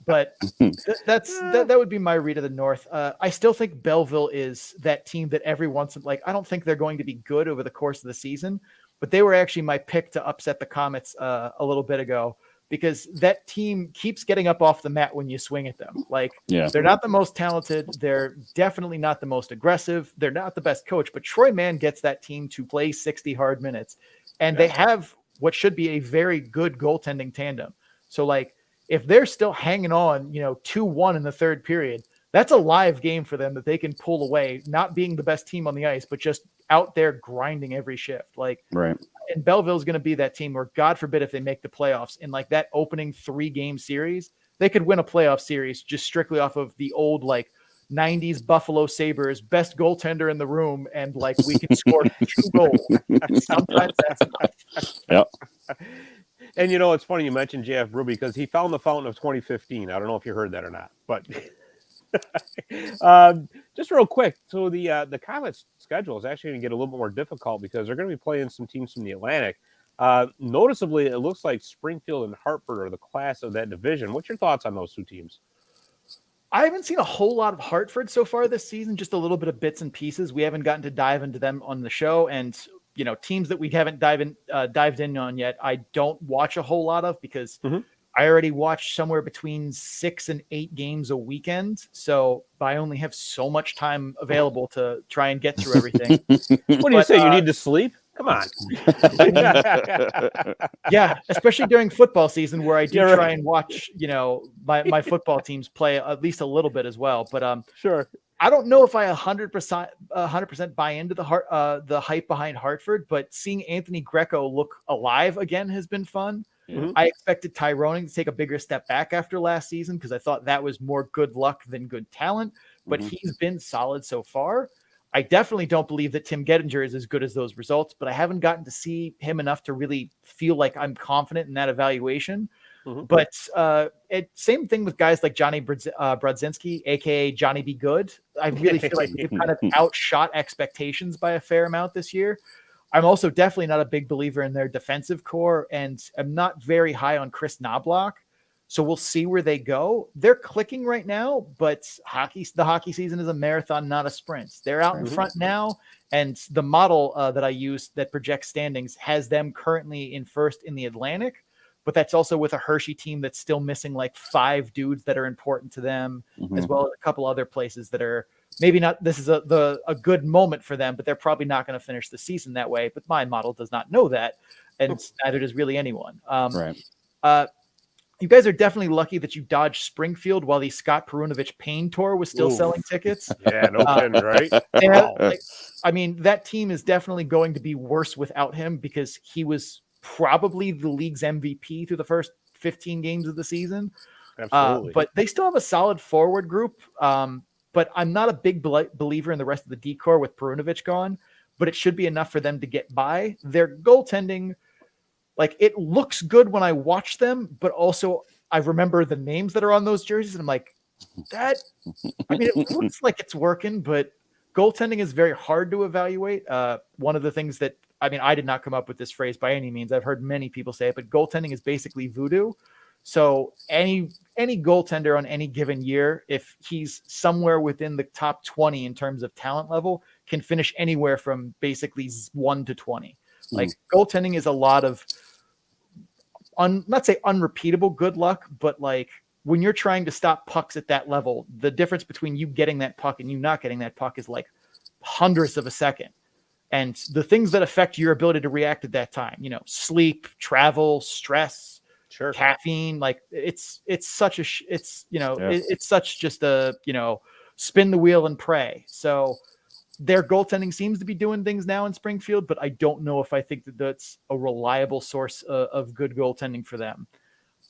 But that would be my read of the North. I still think Belleville is that team that every once in I don't think they're going to be good over the course of the season, but they were actually my pick to upset the Comets a little bit ago. Because that team keeps getting up off the mat when you swing at them. They're not the most talented. They're definitely not the most aggressive. They're not the best coach, but Troy Mann gets that team to play 60 hard minutes. And they have what should be a very good goaltending tandem. So if they're still hanging on, 2-1 in the third period, that's a live game for them that they can pull away, not being the best team on the ice, but just out there grinding every shift. Right. And Belleville is going to be that team where, God forbid, if they make the playoffs in that opening 3-game series, they could win a playoff series just strictly off of the old 90s Buffalo Sabres, best goaltender in the room, and we can score 2 goals. Sometimes that's enough. Yep. And it's funny you mentioned JF Berube because he found the fountain of 2015. I don't know if you heard that or not, but just real quick. So the Comets schedule is actually going to get a little bit more difficult because they're going to be playing some teams from the Atlantic. Noticeably, it looks like Springfield and Hartford are the class of that division. What's your thoughts on those 2 teams? I haven't seen a whole lot of Hartford so far this season, just a little bit of bits and pieces. We haven't gotten to dive into them on the show, and teams that we haven't dived in on yet, I don't watch a whole lot of because I already watch somewhere between 6 and 8 games a weekend. So I only have so much time available to try and get through everything. What do you say? You need to sleep? Come on. Yeah, especially during football season where I do try and watch, my football teams play at least a little bit as well. But sure. I don't know if I 100% buy into the hype behind Hartford, but seeing Anthony Greco look alive again has been fun. Mm-hmm. I expected Tyrone to take a bigger step back after last season because I thought that was more good luck than good talent, but he's been solid so far. I definitely don't believe that Tim Gettinger is as good as those results, but I haven't gotten to see him enough to really feel like I'm confident in that evaluation. Mm-hmm. But same thing with guys like Johnny Brodzinski, aka Johnny Be Good. I really feel like they've kind of outshot expectations by a fair amount this year. I'm also definitely not a big believer in their defensive core, and I'm not very high on Chris Knobloch. So we'll see where they go. They're clicking right now, but the hockey season is a marathon, not a sprint. They're out in front now, and the model that I use that projects standings has them currently in first in the Atlantic, but that's also with a Hershey team that's still missing 5 dudes that are important to them, as well as a couple other places that are maybe not. This is a good moment for them, but they're probably not going to finish the season that way. But my model does not know that, and neither does really anyone. You guys are definitely lucky that you dodged Springfield while the Scott Perunovich Pain Tour was still selling tickets. Yeah, no kidding, right? Wow. That team is definitely going to be worse without him because he was probably the league's MVP through the first 15 games of the season. Absolutely. But they still have a solid forward group. But I'm not a big believer in the rest of the decor with Perunovic gone, but it should be enough for them to get by. Their goaltending, like, it looks good when I watch them, but also I remember the names that are on those jerseys, and I'm like, it looks like it's working, but goaltending is very hard to evaluate. One of the things that, I did not come up with this phrase by any means. I've heard many people say it, but goaltending is basically voodoo. So any goaltender on any given year, if he's somewhere within the top 20 in terms of talent level, can finish anywhere from basically 1 to 20. Like, goaltending is a lot of not say unrepeatable good luck, but like, when you're trying to stop pucks at that level, the difference between you getting that puck and you not getting that puck is like hundredths of a second. And the things that affect your ability to react at that time, sleep, travel, stress, sure, caffeine, like it's such just a, spin the wheel and pray. So their goaltending seems to be doing things now in Springfield, but I don't know if I think that that's a reliable source of good goaltending for them.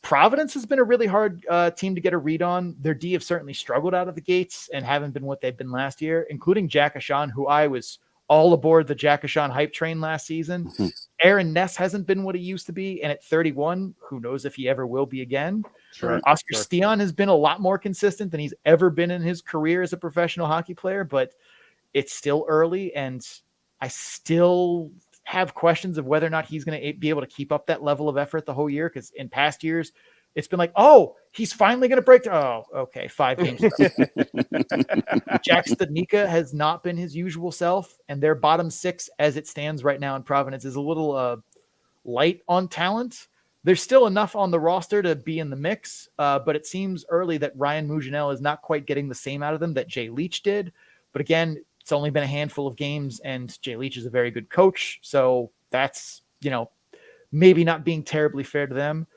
Providence has been a really hard team to get a read on. Their D have certainly struggled out of the gates and haven't been what they've been last year, including Jack Ashan, who I was all aboard the Jack Ashan hype train last season. Mm-hmm. Aaron Ness hasn't been what he used to be, and at 31, who knows if he ever will be again. Sure. Oscar Stian has been a lot more consistent than he's ever been in his career as a professional hockey player, but it's still early, and I still have questions of whether or not he's going to be able to keep up that level of effort the whole year, because in past years, it's been like, oh, he's finally going to break. Oh, okay, 5 games. Jack Studnicka has not been his usual self, and their bottom 6 as it stands right now in Providence is a little light on talent. There's still enough on the roster to be in the mix, but it seems early that Ryan Mujanel is not quite getting the same out of them that Jay Leach did. But again, it's only been a handful of games, and Jay Leach is a very good coach. So that's, maybe not being terribly fair to them.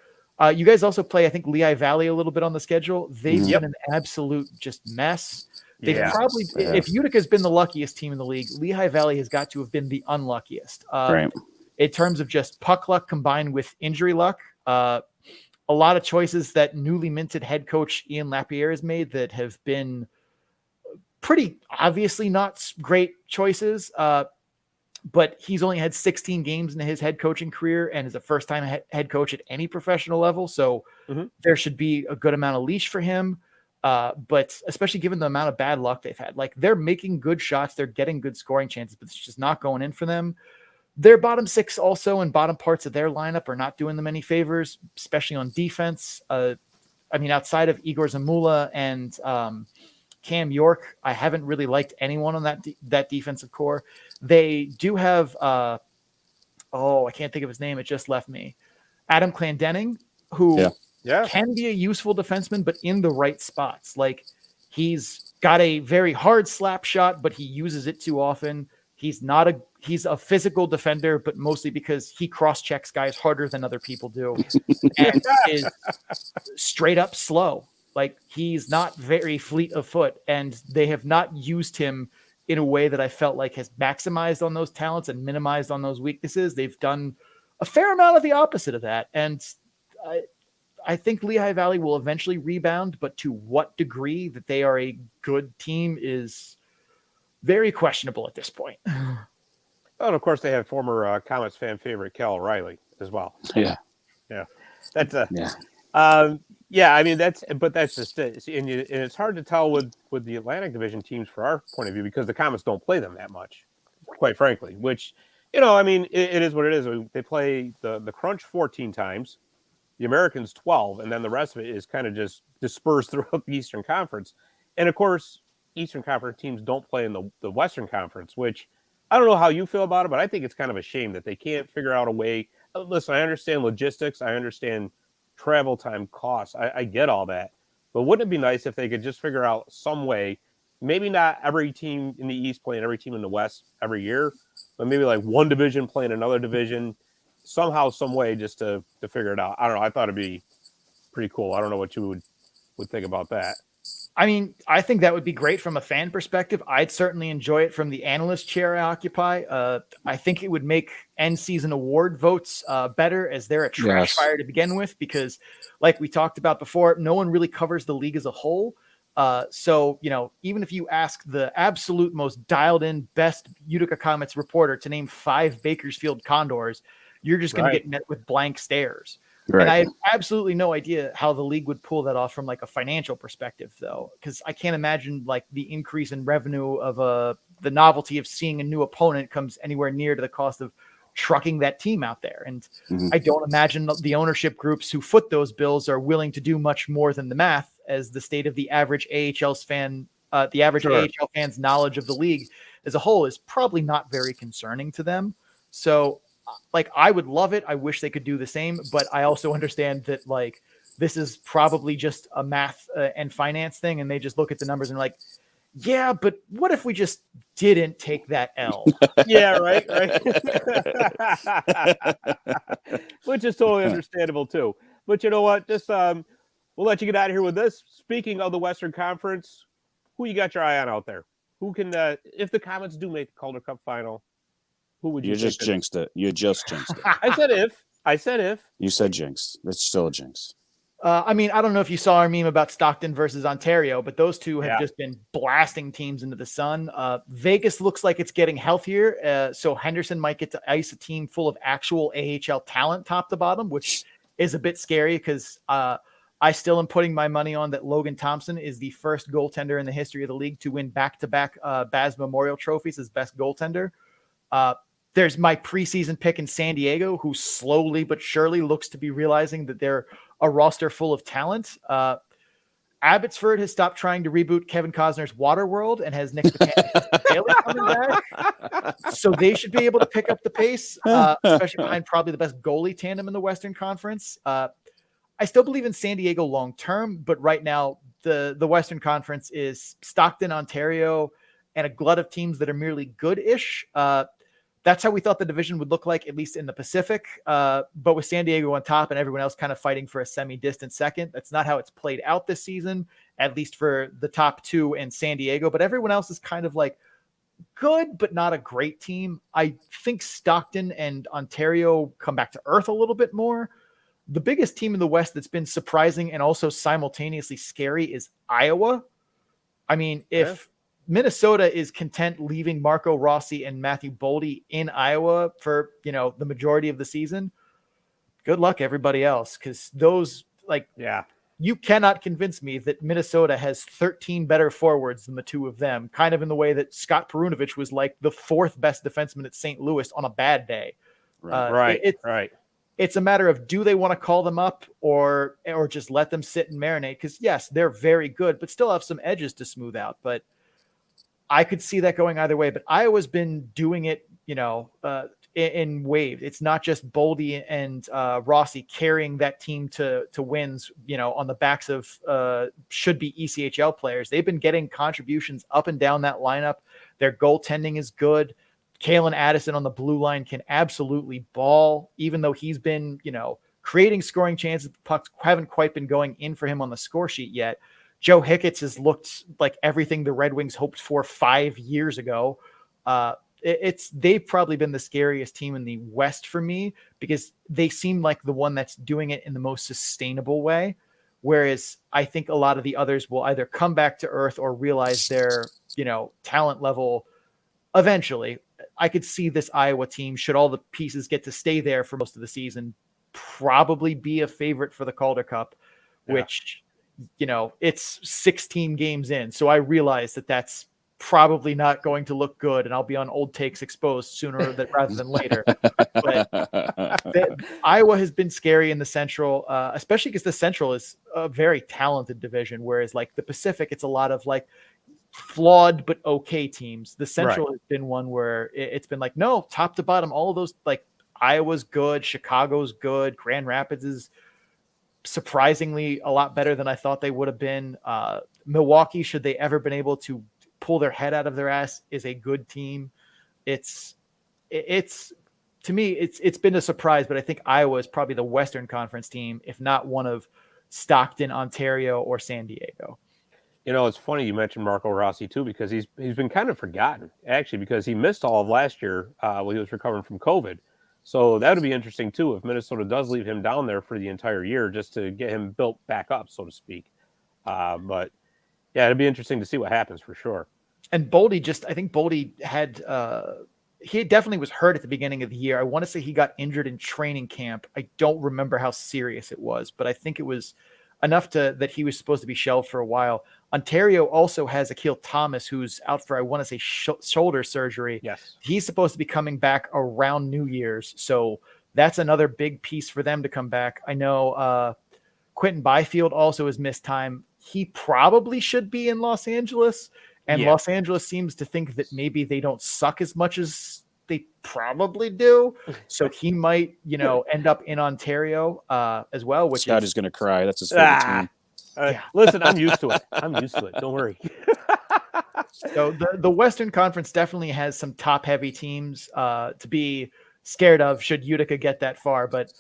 You guys also play, I think, Lehigh Valley a little bit on the schedule. They've been an absolute just mess. They've probably, if Utica's been the luckiest team in the league, Lehigh Valley has got to have been the unluckiest. Right. In terms of just puck luck combined with injury luck, a lot of choices that newly minted head coach Ian Lapierre has made that have been pretty obviously not great choices. But he's only had 16 games in his head coaching career and is a first-time head coach at any professional level. So there should be a good amount of leash for him. But especially given the amount of bad luck they've had, like, they're making good shots. They're getting good scoring chances, but it's just not going in for them. Their bottom 6 also and bottom parts of their lineup are not doing them any favors, especially on defense. Outside of Igor Zamula and Cam York, I haven't really liked anyone on that defensive core. They do have, I can't think of his name. It just left me. Adam Clendenning, who can be a useful defenseman, but in the right spots. Like, he's got a very hard slap shot, but he uses it too often. He's a physical defender, but mostly because he cross-checks guys harder than other people do and is straight up slow. Like, he's not very fleet of foot, and they have not used him in a way that I felt like has maximized on those talents and minimized on those weaknesses. They've done a fair amount of the opposite of that. And I think Lehigh Valley will eventually rebound, but to what degree that they are a good team is very questionable at this point. Oh, and of course they have former Comets fan favorite Cal O'Reilly as well. Yeah. That's that's just it. And it's hard to tell with the Atlantic Division teams for our point of view, because the Comets don't play them that much, quite frankly, which, it is what it is. They play the Crunch 14 times, the Americans 12, and then the rest of it is kind of just dispersed throughout the Eastern Conference. And of course, Eastern Conference teams don't play in the Western Conference, which I don't know how you feel about it, but I think it's kind of a shame that they can't figure out a way. Listen, I understand logistics. I understand travel time costs. I get all that. But wouldn't it be nice if they could just figure out some way, maybe not every team in the East playing every team in the West every year, but maybe like one division playing another division, somehow, some way, just to figure it out. I don't know. I thought it'd be pretty cool. I don't know what you would think about that. I mean, I think that would be great from a fan perspective. I'd certainly enjoy it from the analyst chair I occupy. I think it would make end season award votes better, as they're a trash fire to begin with, because like we talked about before, no one really covers the league as a whole. So, even if you ask the absolute most dialed in best Utica Comets reporter to name 5 Bakersfield Condors, you're just going to get met with blank stares. Right. And I have absolutely no idea how the league would pull that off from like a financial perspective, though, because I can't imagine like the increase in revenue of the novelty of seeing a new opponent comes anywhere near to the cost of trucking that team out there. And I don't imagine the ownership groups who foot those bills are willing to do much more than the math, as the state of the average AHL fan's knowledge of the league as a whole is probably not very concerning to them. So like, I would love it. I wish they could do the same, but I also understand that like this is probably just a math and finance thing, and they just look at the numbers and like, yeah, but what if we just didn't take that L? Yeah, right. Which is totally understandable too. But you know what? Just we'll let you get out of here with this. Speaking of the Western Conference, who you got your eye on out there? Who can, if the Comets do make the Calder Cup final? Who would you just jinxed it. You just jinxed it. I said if. You said jinx. That's still a jinx. I mean, I don't know if you saw our meme about Stockton versus Ontario, but those two have just been blasting teams into the sun. Vegas looks like it's getting healthier. So Henderson might get to ice a team full of actual AHL talent top to bottom, which is a bit scary because I still am putting my money on that Logan Thompson is the first goaltender in the history of the league to win back-to-back Baz Memorial trophies as best goaltender. There's my preseason pick in San Diego, who slowly but surely looks to be realizing that they're a roster full of talent. Abbotsford has stopped trying to reboot Kevin Costner's Waterworld and has Nick Bailey coming back. So they should be able to pick up the pace, especially behind probably the best goalie tandem in the Western Conference. I still believe in San Diego long-term, but right now the Western Conference is Stockton, Ontario, and a glut of teams that are merely good-ish. That's how we thought the division would look like, at least in the Pacific. But with San Diego on top and everyone else kind of fighting for a semi-distant second, that's not how it's played out this season, at least for the top two and San Diego. But everyone else is kind of like good, but not a great team. I think Stockton and Ontario come back to earth a little bit more. The biggest team in the West that's been surprising and also simultaneously scary is Iowa. I mean, if Minnesota is content leaving Marco Rossi and Matthew Boldy in Iowa for, the majority of the season, good luck everybody else. Cause those you cannot convince me that Minnesota has 13 better forwards than the two of them, kind of in the way that Scott Perunovich was like the 4th best defenseman at St. Louis on a bad day. Right. It's a matter of, do they want to call them up or just let them sit and marinate? Cause yes, they're very good, but still have some edges to smooth out. But I could see that going either way, but Iowa's been doing it, in waves. It's not just Boldy and Rossi carrying that team to wins, on the backs of should be ECHL players. They've been getting contributions up and down that lineup. Their goaltending is good. Kalen Addison on the blue line can absolutely ball, even though he's been, creating scoring chances. The pucks haven't quite been going in for him on the score sheet yet. Joe Hicketts has looked like everything the Red Wings hoped for 5 years ago. They've probably been the scariest team in the West for me because they seem like the one that's doing it in the most sustainable way. Whereas I think a lot of the others will either come back to earth or realize their, talent level eventually. I could see this Iowa team, should all the pieces get to stay there for most of the season, probably be a favorite for the Calder Cup, which it's 16 games in. So I realize that that's probably not going to look good, and I'll be on Old Takes Exposed sooner rather than later. But Iowa has been scary in the Central, especially because the Central is a very talented division, whereas like the Pacific, it's a lot of like flawed but okay teams. The Central has been one where it's been like, no, top to bottom, all of those, like Iowa's good, Chicago's good, Grand Rapids is surprisingly a lot better than I thought they would have been. Milwaukee, should they ever been able to pull their head out of their ass, is a good team. It's to me, it's been a surprise, but I think Iowa is probably the Western Conference team, if not one of Stockton, Ontario, or San Diego. It's funny you mentioned Marco Rossi too, because he's been kind of forgotten actually, because he missed all of last year while he was recovering from COVID. So that would be interesting too if Minnesota does leave him down there for the entire year just to get him built back up, so to speak. But yeah, it'd be interesting to see what happens for sure. And Boldy I think Boldy had, he definitely was hurt at the beginning of the year. I want to say he got injured in training camp. I don't remember how serious it was, but I think it was enough that he was supposed to be shelved for a while. Ontario also has Akil Thomas, who's out for, I want to say, shoulder surgery. Yes. He's supposed to be coming back around New Year's. So that's another big piece for them to come back. I know Quentin Byfield also has missed time. He probably should be in Los Angeles. And Los Angeles seems to think that maybe they don't suck as much as they probably do. So he might, end up in Ontario as well. Which Scott is going to cry. That's his favorite team. Listen, I'm used to it. Don't worry. So the Western Conference definitely has some top-heavy teams to be scared of should Utica get that far. But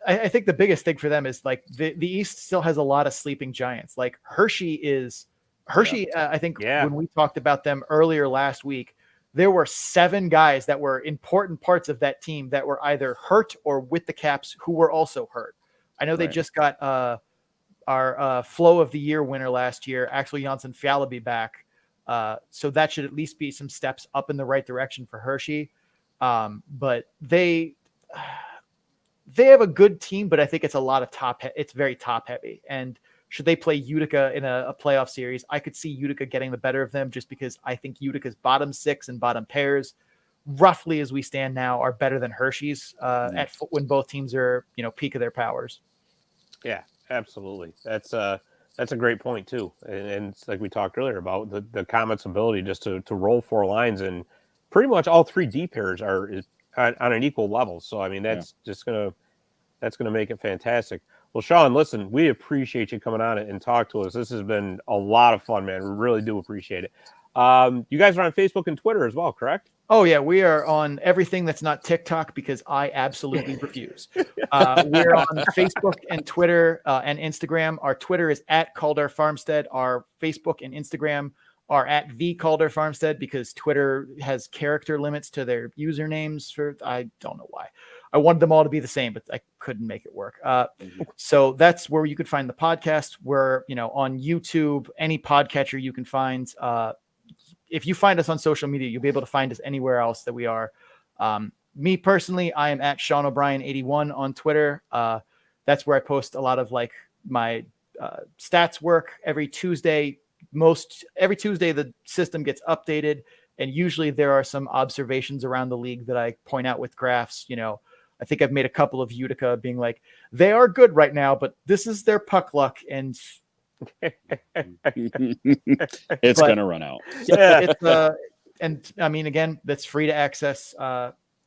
I think the biggest thing for them is like the East still has a lot of sleeping giants. Like Hershey, I think when we talked about them earlier last week, there were 7 guys that were important parts of that team that were either hurt or with the Caps who were also hurt. I know they just got our Flow of the Year winner last year, Axel Janssen-Fjällby, back. So that should at least be some steps up in the right direction for Hershey. But they have a good team, but I think it's a lot of it's very top heavy. And should they play Utica in a playoff series, I could see Utica getting the better of them just because I think Utica's bottom 6 and bottom pairs, roughly as we stand now, are better than Hershey's when both teams are, peak of their powers. Yeah, absolutely. That's a great point too. And it's like we talked earlier about the Comets' ability just to roll 4 lines, and pretty much all 3 D pairs are on an equal level. So, I mean, that's going to make it fantastic. Well, Sean, listen, we appreciate you coming on and talk to us. This has been a lot of fun, man. We really do appreciate it. You guys are on Facebook and Twitter as well, correct? Oh, yeah. We are on everything that's not TikTok because I absolutely refuse. We're on Facebook and Twitter and Instagram. Our Twitter is at Calder Farmstead. Our Facebook and Instagram are at the Calder Farmstead because Twitter has character limits to their usernames I don't know why. I wanted them all to be the same, but I couldn't make it work. So that's where you could find the podcast. We're, on YouTube, any podcatcher you can find. If you find us on social media, you'll be able to find us anywhere else that we are. Me personally, I am at Sean O'Brien 81 on Twitter. That's where I post a lot of like my stats work every Tuesday. Every Tuesday, the system gets updated, and usually there are some observations around the league that I point out with graphs. I think I've made a couple of Utica being like, they are good right now, but this is their puck luck. And it's going to run out. Yeah. And I mean, again, that's free to access.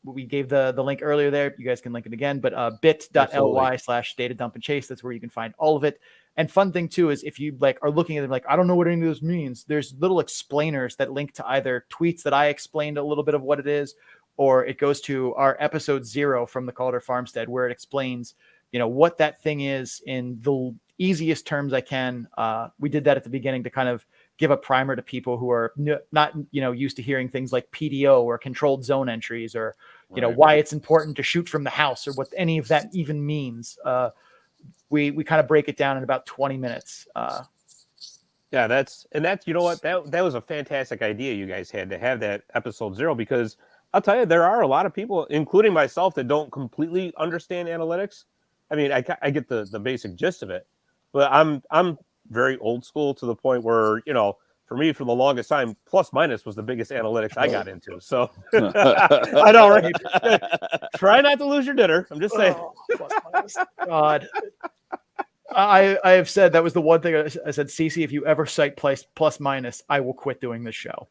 We gave the link earlier there. You guys can link it again, but bit.ly/data dump and chase. That's where you can find all of it. And fun thing too, is if you are looking at it, I don't know what any of this means. There's little explainers that link to either tweets that I explained a little bit of what it is, or it goes to our episode 0 from the Calder Farmstead, where it explains, what that thing is in the easiest terms I can. We did that at the beginning to kind of give a primer to people who are not, used to hearing things like PDO or controlled zone entries, or, why it's important to shoot from the house, or what any of that even means. We kind of break it down in about 20 minutes. Yeah, that's that was a fantastic idea you guys had to have that episode 0, because I'll tell you, there are a lot of people, including myself, that don't completely understand analytics. I mean, I get the basic gist of it, but I'm very old school to the point where, for me, for the longest time, plus minus was the biggest analytics I got into. So I know, right? Try not to lose your dinner. I'm just saying. Plus minus. God. I have said that was the one thing I said, Cece, if you ever cite plus minus, I will quit doing this show.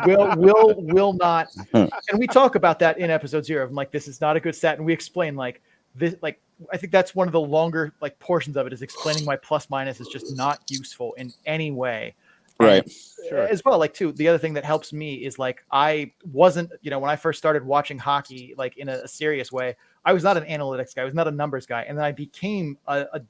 Will not. And we talk about that in episode 0. I'm like, this is not a good stat. And we explain this, I think that's one of the longer portions of it, is explaining why plus minus is just not useful in any way. Right. Sure. As well, the other thing that helps me is I wasn't, when I first started watching hockey, in a serious way, I was not an analytics guy. I was not a numbers guy. And then I became a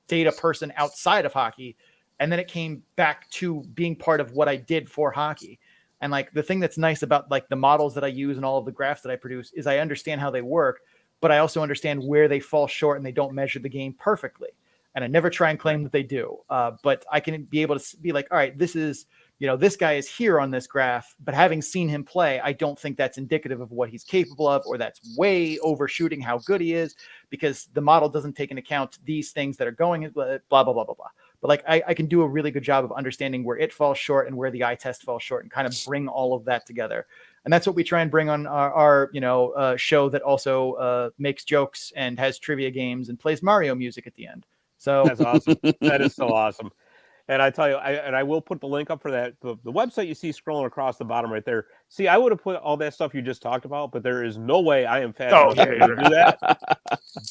data person outside of hockey. And then it came back to being part of what I did for hockey. And like the thing that's nice about like the models that I use and all of the graphs that I produce is I understand how they work, but I also understand where they fall short and they don't measure the game perfectly. And I never try and claim that they do. But I can be able to be like, all right, this is, this guy is here on this graph, but having seen him play, I don't think that's indicative of what he's capable of, or that's way overshooting how good he is, because the model doesn't take into account these things that are going, blah, blah, blah, blah, blah. But like, I can do a really good job of understanding where it falls short and where the eye test falls short and kind of bring all of that together. And that's what we try and bring on our show that also makes jokes and has trivia games and plays Mario music at the end. So that's awesome. That is so awesome. And I tell you, I will put the link up for that. The website you see scrolling across the bottom right there. See, I would have put all that stuff you just talked about, but there is no way I am fast enough to do that.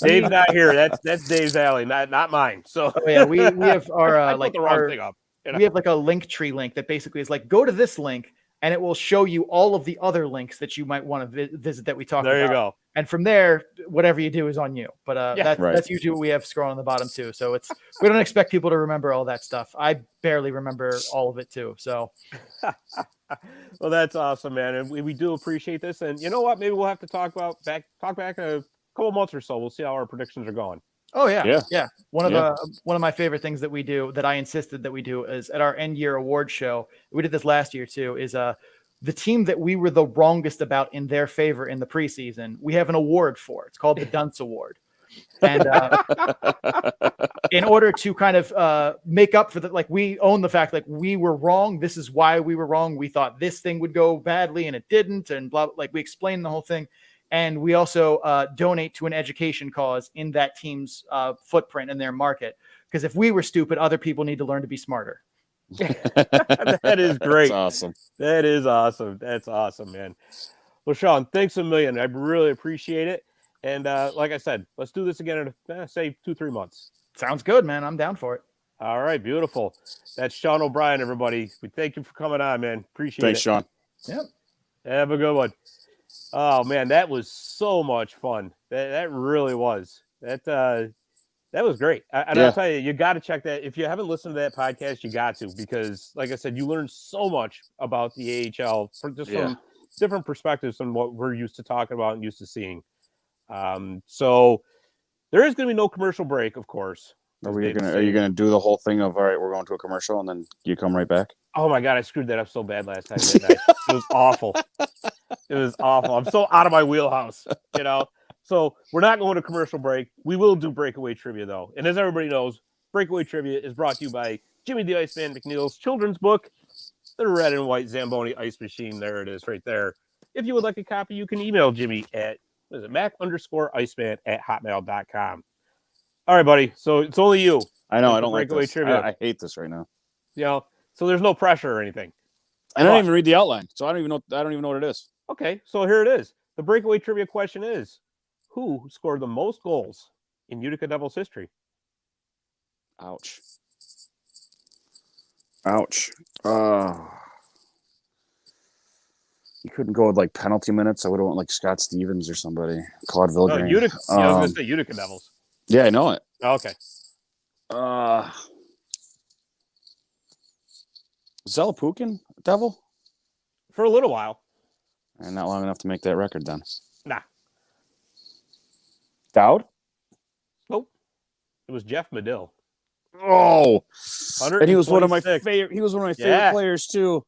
Dave's not here. That's Dave's alley, not mine. So we have our like the wrong thing up. We have like a link tree link that basically is like, go to this link and it will show you all of the other links that you might want to visit that we talked about. There you go. And from there, whatever you do is on you. But that's usually what we have scrolling on the bottom too. So we don't expect people to remember all that stuff. I barely remember all of it too. So, well, that's awesome, man. And we do appreciate this. And you know what? Maybe we'll have to talk back in a couple months or so. We'll see how our predictions are going. Oh yeah. One of my favorite things that we do, that I insisted that we do, is at our end year award show. We did this last year too. Is the team that we were the wrongest about in their favor in the preseason, we have an award for. It's called the Dunce Award. And in order to kind of make up for that, like, we own the fact, like, we were wrong. This is why we were wrong. We thought this thing would go badly and it didn't. And blah, like, we explained the whole thing. And we also donate to an education cause in that team's footprint in their market. Because if we were stupid, other people need to learn to be smarter. That is great. That's awesome. That is awesome. That's awesome, man. Well, Sean, thanks a million. I really appreciate it. And like I said, let's do this again in, say, 2-3 months. Sounds good, man. I'm down for it. All right, beautiful. That's Sean O'Brien, everybody. We thank you for coming on, man. Appreciate it. Thanks, Sean. Yep. Have a good one. Oh, man, that was so much fun. That really was. That was great. And I'll tell you, you got to check that. If you haven't listened to that podcast, you got to, because like I said, you learn so much about the AHL from different perspectives from what we're used to talking about and used to seeing. So there is going to be no commercial break, of course. Are you going to do the whole thing of, all right, we're going to a commercial and then you come right back? Oh my God, I screwed that up so bad last time. It was awful. It was awful. I'm so out of my wheelhouse, So we're not going to commercial break. We will do Breakaway Trivia, though. And as everybody knows, Breakaway Trivia is brought to you by Jimmy the Iceman McNeil's children's book, The Red and White Zamboni Ice Machine. There it is right there. If you would like a copy, you can email Jimmy at Mac_Iceman@hotmail.com. All right, buddy. So it's only you. I know. I don't like Breakaway this. Trivia. I hate this right now. So there's no pressure or anything. And I don't even read the outline, so I don't even know what it is. Okay, so here it is. The Breakaway Trivia question is, who scored the most goals in Utica Devils history? Ouch. You couldn't go with like penalty minutes. I would have went like Scott Stevens or somebody. Claude Vilgrain. No, Utica. I was going to say Utica Devils. Yeah, I know it. Okay. Zalapukin Devil? For a little while. And not long enough to make that record then. Nah. Dowd? Nope. It was Jeff Madill. Oh. And he was one of my favorite. He was one of my favorite players too.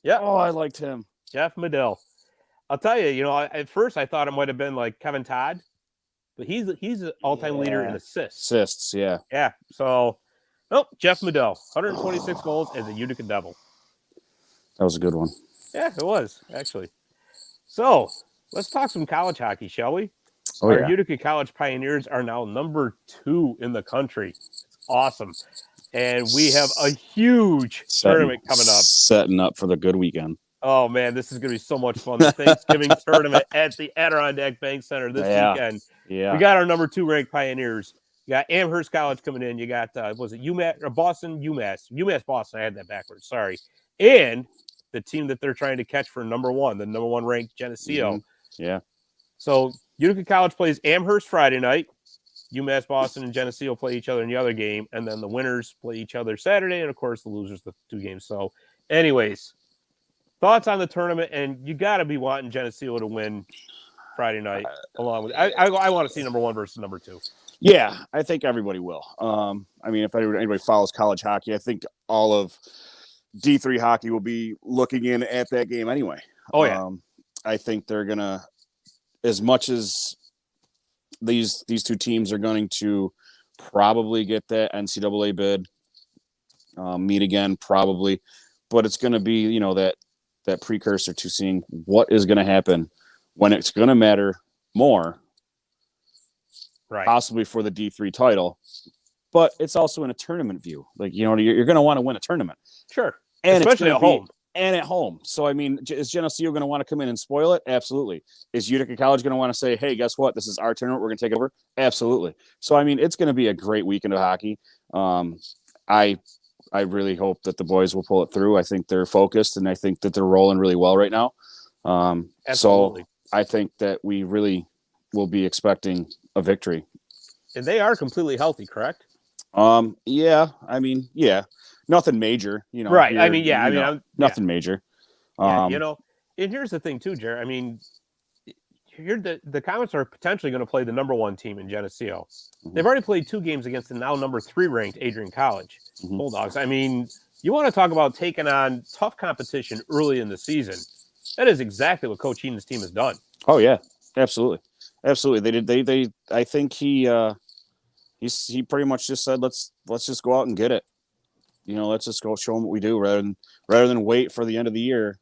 Yeah. Oh, I liked him. Jeff Madill. I'll tell you, at first I thought it might have been like Kevin Todd, but he's an all-time leader in assists. Yeah. Yeah. So, nope, Jeff Madill, 126 goals as a Utica Devil. That was a good one. Yeah, it was, actually. So, let's talk some college hockey, shall we? Our Utica College Pioneers are now number 2 in the country. It's awesome. And we have a huge tournament coming up. Setting up for the good weekend. Oh, man, this is going to be so much fun. The Thanksgiving tournament at the Adirondack Bank Center this weekend. Yeah. We got our number 2 ranked Pioneers. You got Amherst College coming in. You got, was it UMass or Boston? UMass Boston. I had that backwards. Sorry. And the team that they're trying to catch for number 1, the number 1 ranked Geneseo. Mm-hmm. Yeah. So Utica College plays Amherst Friday night. UMass Boston and Geneseo play each other in the other game, and then the winners play each other Saturday, and of course the losers the 2 games. So, anyways, thoughts on the tournament, and you got to be wanting Geneseo to win Friday night. Along with I want to see number 1 versus number 2. Yeah, I think everybody will. I mean, if anybody follows college hockey, I think all of D3 hockey will be looking in at that game anyway. Oh yeah, I think they're gonna, as much as these 2 teams are going to probably get that NCAA bid, meet again probably, but it's going to be that precursor to seeing what is going to happen when it's going to matter more, right? Possibly for the D3 title, but it's also in a tournament view. Like you're going to want to win a tournament, sure, and especially at home. And at home. So, I mean, is Geneseo going to want to come in and spoil it? Absolutely. Is Utica College going to want to say, hey, guess what? This is our tournament. We're going to take over? Absolutely. So, I mean, it's going to be a great weekend of hockey. I really hope that the boys will pull it through. I think they're focused, and I think that they're rolling really well right now. Absolutely. So, I think that we really will be expecting a victory. And they are completely healthy, correct? Yeah. I mean, yeah. Nothing major, Right. I mean, yeah. Nothing major. Yeah, and here's the thing too, Jared. I mean, the Comets are potentially going to play the number 1 team in Geneseo. Mm-hmm. They've already played 2 games against the now number 3 ranked Adrian College Mm-hmm. Bulldogs. I mean, you want to talk about taking on tough competition early in the season. That is exactly what Coach Heenan's team has done. Oh yeah, absolutely. They did. They. I think he pretty much just said, let's just go out and get it. Let's just go show them what we do rather than wait for the end of the year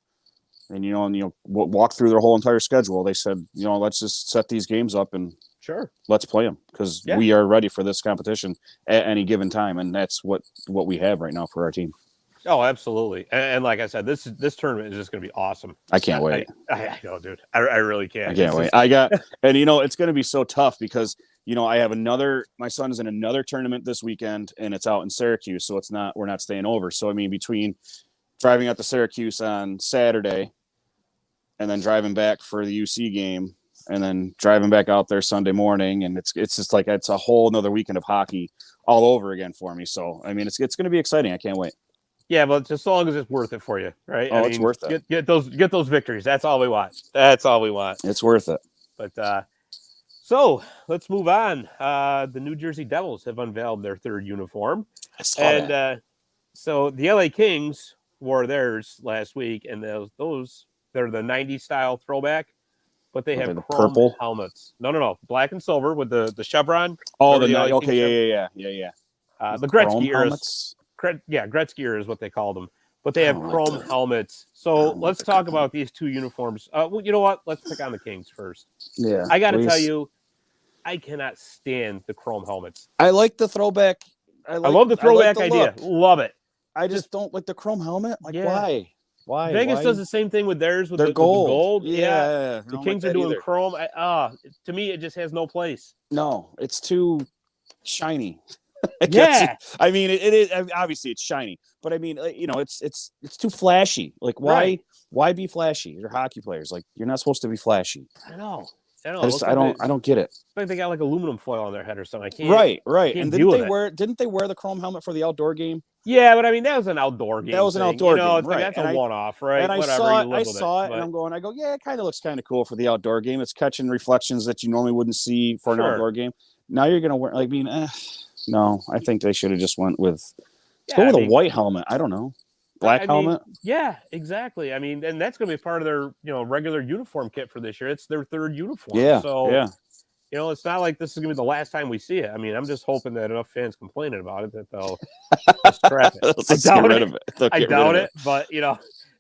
and walk through their whole entire schedule. They said, let's just set these games up and sure, let's play them because we are ready for this competition at any given time, and that's what we have right now for our team. Oh, absolutely. And like I said, this tournament is just going to be awesome. I can't wait. I know, dude. I really can't. I can't wait. It's going to be so tough because I have my son is in another tournament this weekend, and it's out in Syracuse, so we're not staying over. So, I mean, between driving out to Syracuse on Saturday and then driving back for the UC game and then driving back out there Sunday morning, and it's just like it's a whole another weekend of hockey all over again for me. So, I mean, it's going to be exciting. I can't wait. Yeah, but just as long as it's worth it for you, right? Oh, it's worth it. Get those victories. That's all we want. It's worth it. But so let's move on. The New Jersey Devils have unveiled their 3rd uniform, and so the LA Kings wore theirs last week, and those they're the '90s style throwback, but they have the chrome purple helmets. No, black and silver with the chevron. Oh, okay, yeah. The Gretzky era. Helmets? Gretzky era is what they called them. But they have chrome helmets. So let's talk about these 2 uniforms. Well, you know what? Let's pick on the Kings first. Yeah. I got to tell you, I cannot stand the chrome helmets. I like the throwback. I love the throwback idea. Love it. I just don't like the chrome helmet. Like, why? Why? Vegas does the same thing with theirs with their the gold. Yeah. The Kings are doing chrome. To me, it just has no place. No, it's too shiny. Yeah. I mean, it is obviously it's shiny, but I mean, it's too flashy. Like, why? Right. Why be flashy? You're hockey players. Like, you're not supposed to be flashy. I know. I don't get it. It's like they got like aluminum foil on their head or something. I can't. Right. Can't And didn't they wear the chrome helmet for the outdoor game? Yeah, but I mean that was an outdoor game. That was an outdoor game, right? Like, that's a one-off, right? And Whatever, I saw it, and I go, yeah, it kind of looks kind of cool for the outdoor game. It's catching reflections that you normally wouldn't see for an outdoor game. Now you're gonna wear. No, I think they should have just went with. Go with a white helmet. I don't know. Black helmet. Yeah, exactly. I mean, and that's going to be part of their, regular uniform kit for this year. It's their 3rd uniform. Yeah. So, yeah. It's not like this is going to be the last time we see it. I mean, I'm just hoping that enough fans complaining about it that they'll scrap it. I doubt it. But,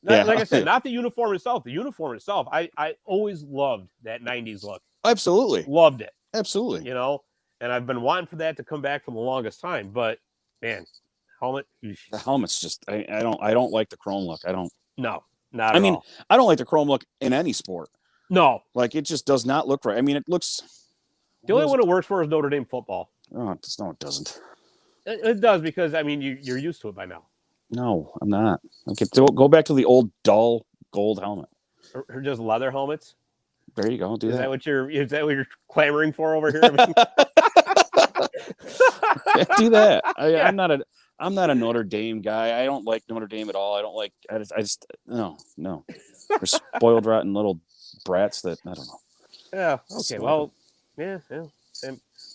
like I said, not the uniform itself. The uniform itself, I always loved that 90s look. Absolutely. Loved it. Absolutely. And I've been wanting for that to come back for the longest time. But, man, helmet. The helmet's just I don't like the chrome look. No, not at all. I don't like the chrome look in any sport. No. Like, it just does not look right. I mean, it looks. The only one it works for is Notre Dame football. Oh, no, it doesn't. It does because, I mean, you're used to it by now. No, I'm not. Okay, go back to the old dull gold helmet. Or just leather helmets. There you go. Is that what you're clamoring for over here? I mean, Do that. I'm not a Notre Dame guy. I don't like Notre Dame at all. I just no. They're spoiled, rotten little brats that I don't know. Yeah. Okay. Well, yeah.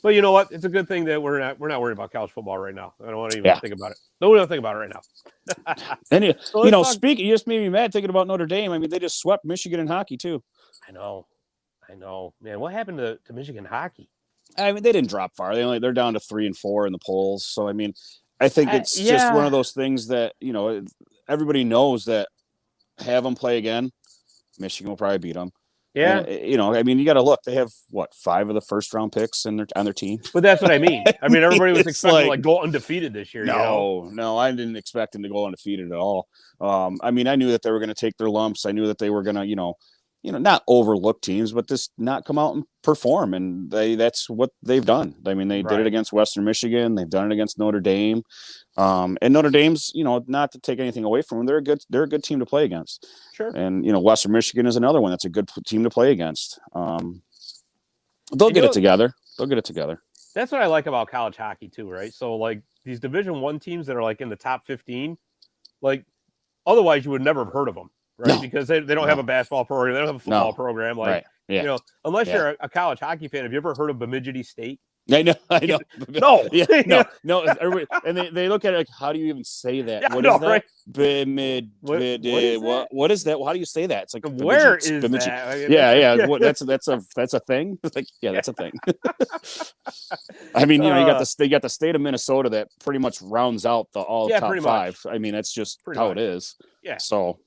But you know what? It's a good thing that we're not worried about college football right now. I don't want to even think about it. No, we don't think about it right now. And speaking, you just made me mad thinking about Notre Dame. I mean, they just swept Michigan in hockey too. I know, man. What happened to Michigan hockey? I mean, they didn't drop far. They're down to 3 and 4 in the polls. So I mean, I think it's just one of those things that everybody knows that have them play again, Michigan will probably beat them. Yeah. And, I mean, you got to look. They have 5 of the first round picks on their team. But that's what I mean. I mean, everybody was expecting to go undefeated this year. No, I didn't expect them to go undefeated at all. I mean, I knew that they were going to take their lumps. I knew that they were going to, not overlook teams, but just not come out and perform. And that's what they've done. I mean, they did it against Western Michigan. They've done it against Notre Dame. And Notre Dame's, not to take anything away from them, they're a good team to play against. Sure. And, Western Michigan is another one that's a good team to play against. They'll get it together. That's what I like about college hockey too, right? So like these Division I teams that are like in the top 15, like otherwise you would never have heard of them. Right, no. Because they don't have a basketball program, they don't have a football program. Like, unless you're a college hockey fan, have you ever heard of Bemidji State? I know. No. Everybody, and they look at it like, how do you even say that? Yeah, what is that? Right? What is that? Well, how do you say that? It's like where is Bemidji. That? I mean, that's a thing. It's like that's a thing. I mean, you got the state of Minnesota that pretty much rounds out the top 5. Much. I mean, that's just how it is. Yeah. So.